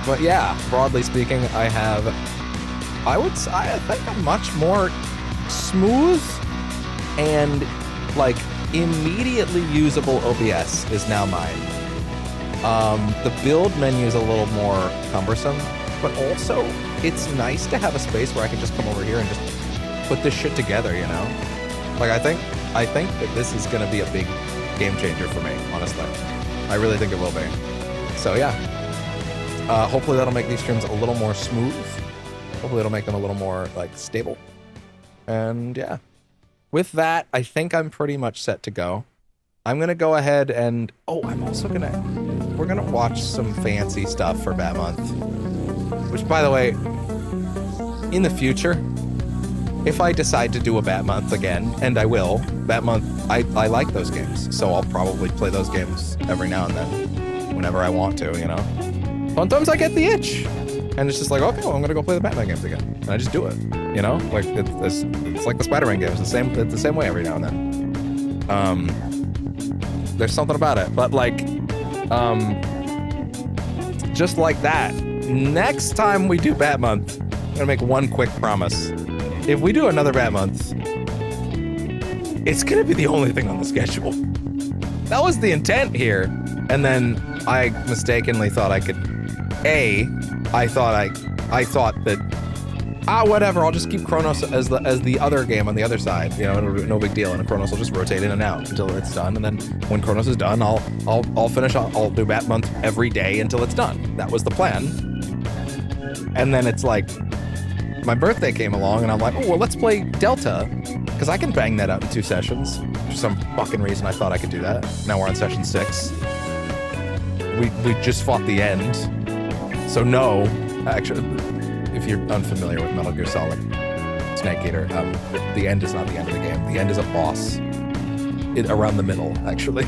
But yeah, broadly speaking, I think a much more smooth and like immediately usable OBS is now mine. The build menu is a little more cumbersome, but also it's nice to have a space where I can just come over here and just put this shit together, you know? Like, I think that this is going to be a big game changer for me, honestly. I really think it will be. So yeah, hopefully that'll make these streams a little more smooth. Hopefully it'll make them a little more like stable. And yeah, with that, I think I'm pretty much set to go. I'm going to go ahead and, I'm also we're going to watch some fancy stuff for Bat Month. Which, by the way, in the future, if I decide to do a Bat Month again, and I will, Bat Month, I like those games, so I'll probably play those games every now and then, whenever I want to, you know? Sometimes I get the itch, and it's just like, okay, well, I'm gonna go play the Batman games again, and I just do it, you know? Like, it's like the Spider-Man games, it's the same way every now and then. There's something about it, but like, just like that, next time we do Bat Month, I'm gonna make one quick promise. If we do another Bat Month, it's gonna be the only thing on the schedule. That was the intent here. And then I mistakenly thought I could, I thought that, whatever, I'll just keep Chronos as the other game on the other side. You know, no big deal. And Chronos will just rotate in and out until it's done. And then when Chronos is done, I'll finish, I'll do Bat Month every day until it's done. That was the plan. And then it's like, my birthday came along and I'm like, well, let's play Delta, because I can bang that out in 2 sessions. For some fucking reason I thought I could do that. Now we're on session 6. We just fought the end. So no, actually, if you're unfamiliar with Metal Gear Solid Snake Eater, the end is not the end of the game. The end is a boss. Around the middle, actually.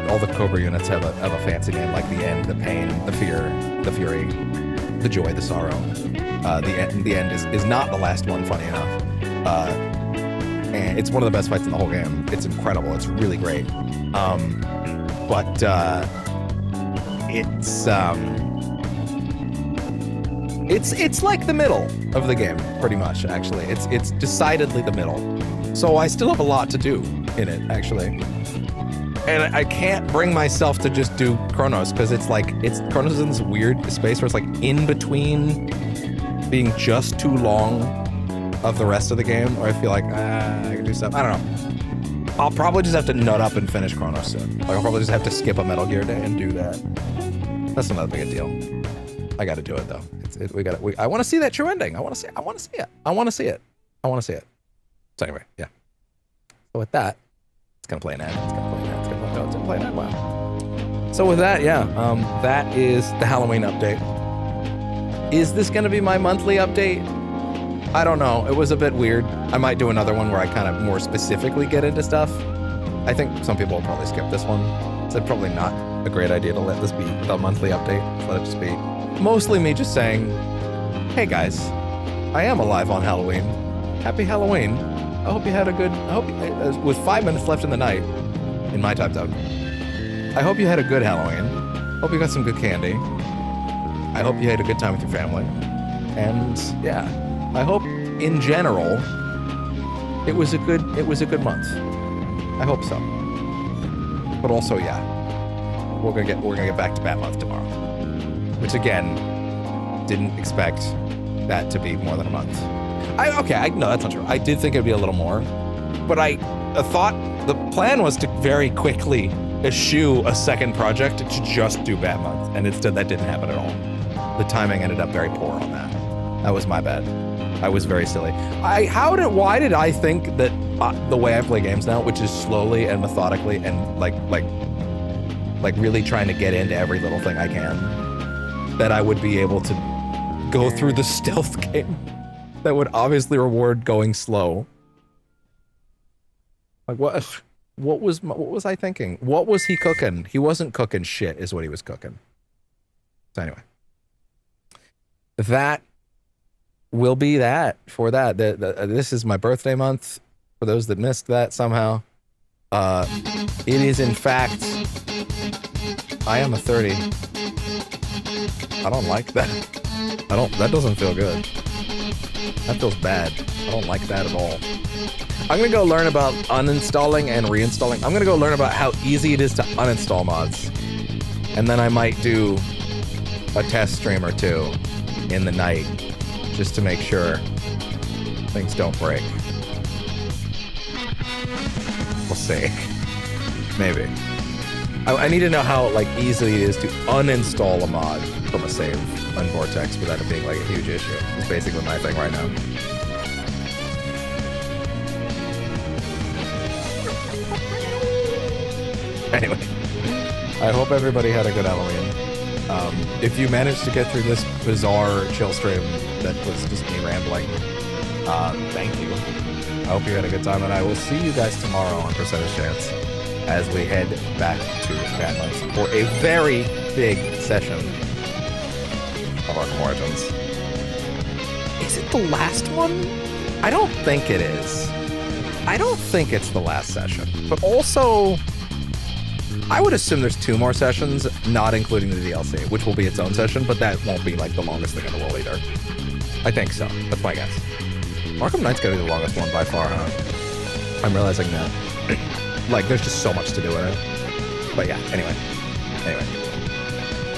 All the Cobra units have a fancy name, like the end, the pain, the fear, the fury, the joy, the sorrow. The end is not the last one, funny enough. And it's one of the best fights in the whole game. It's incredible. It's really great. But it's like the middle of the game, pretty much, actually. It's decidedly the middle. So I still have a lot to do in it, actually. And I can't bring myself to just do Chronos, because Chronos is in this weird space where it's like in between being just too long of the rest of the game, or I feel like, I can do stuff. I don't know. I'll probably just have to nut up and finish Chronos soon. Like, I'll probably just have to skip a Metal Gear day and do that. That's not that big a deal. I gotta do it, though. I want to see that true ending. I want to see it. So anyway, yeah. So with that, it's gonna play an ad. It's gonna play an ad. Wow. So with that, yeah, that is the Halloween update. Is this gonna be my monthly update? I don't know. It was a bit weird. I might do another one where I kind of more specifically get into stuff. I think some people will probably skip this one. It's probably not a great idea to let this be the monthly update. Let it just be mostly me just saying, hey guys, I am alive on Halloween. Happy Halloween. I hope you had a good, with 5 minutes left in the night, in my time zone, I hope you had a good Halloween. Hope you got some good candy. I hope you had a good time with your family. And yeah, I hope in general, it was a good month. I hope so. But also, yeah, we're gonna get back to Bat Month tomorrow, which again, didn't expect that to be more than a month. No, that's not true. I did think it'd be a little more, but I thought the plan was to very quickly eschew a second project to just do Bat Month, and instead that didn't happen at all. The timing ended up very poor on that. That was my bad. I was very silly. Why did I think that the way I play games now, which is slowly and methodically and like really trying to get into every little thing I can, that I would be able to go through the stealth game that would obviously reward going slow. Like what was I thinking? What was he cooking? He wasn't cooking shit is what he was cooking. So anyway, that will be that for that. This is my birthday month. For those that missed that somehow, it is in fact, I am a 30. I don't like that. That doesn't feel good. That feels bad. I don't like that at all. I'm gonna go learn about uninstalling and reinstalling. I'm gonna go learn about how easy it is to uninstall mods. And then I might do a test stream or two in the night just to make sure things don't break. We'll see. Maybe. I need to know how easy it is to uninstall a mod from a save on Vortex without it being a huge issue. It's basically my thing right now. Anyway, I hope everybody had a good Halloween. If you managed to get through this bizarre chill stream that was just me rambling, thank you. I hope you had a good time, and I will see you guys tomorrow on Percentage Chance as we head back to Bat Month for a very big session of Arkham Origins. Is it the last one? I don't think it is. I don't think it's the last session, but also I would assume there's 2 more sessions, not including the DLC, which will be its own session, but that won't be the longest thing in the world either. I think so. That's my guess. Arkham Knight's gotta be the longest one by far, huh? I'm realizing that. There's just so much to do in it. But yeah, anyway.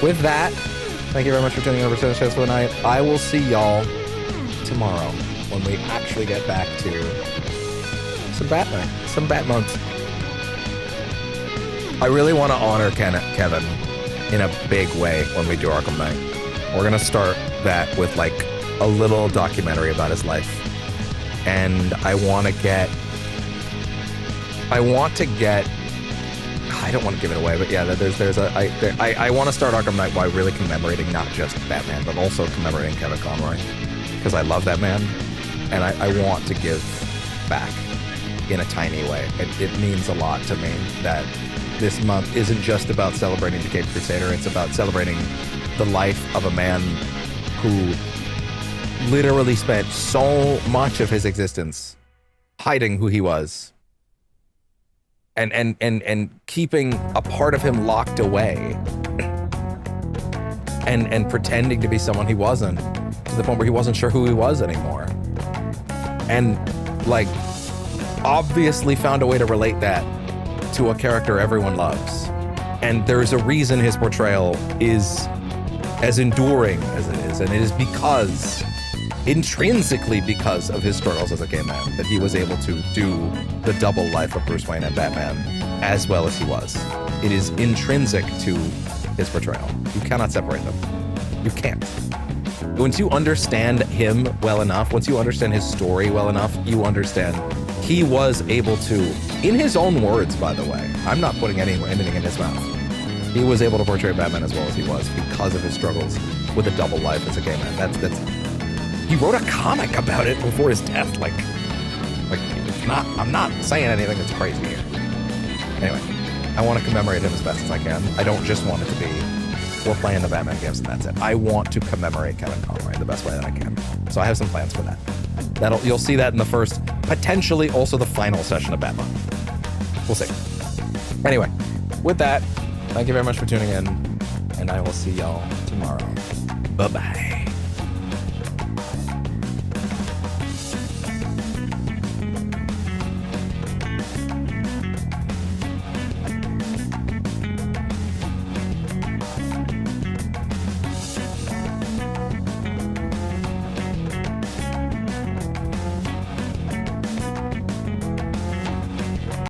With that, thank you very much for tuning in to Percentage Chance for the night. I will see y'all tomorrow when we actually get back to some Bat Month. I really want to honor Kevin in a big way when we do Arkham Knight. We're gonna start that with a little documentary about his life, and I want to get. I don't want to give it away, but yeah, I want to start Arkham Knight by really commemorating not just Batman, but also commemorating Kevin Conroy, because I love that man, and I want to give back in a tiny way. It means a lot to me that this month isn't just about celebrating the Caped Crusader, it's about celebrating the life of a man who literally spent so much of his existence hiding who he was and keeping a part of him locked away and pretending to be someone he wasn't, to the point where he wasn't sure who he was anymore, and obviously found a way to relate that to a character everyone loves. And there's a reason his portrayal is as enduring as it is, and it is intrinsically because of his struggles as a gay man that he was able to do the double life of Bruce Wayne and Batman as well as he was. It is intrinsic to his portrayal. You cannot separate them. You can't. Once you understand him well enough, once you understand his story well enough, you understand he was able to, in his own words, by the way, I'm not putting anything in his mouth, he was able to portray Batman as well as he was because of his struggles with a double life as a gay man. He wrote a comic about it before his death. I'm not saying anything that's crazy here. Anyway, I want to commemorate him as best as I can. I don't just want it to be, we're playing the Batman games and that's it. I want to commemorate Kevin Conroy the best way that I can. So I have some plans for that. You'll see that in the first, potentially also the final session of Batman. We'll see. Anyway, with that, thank you very much for tuning in, and I will see y'all tomorrow. Bye-bye.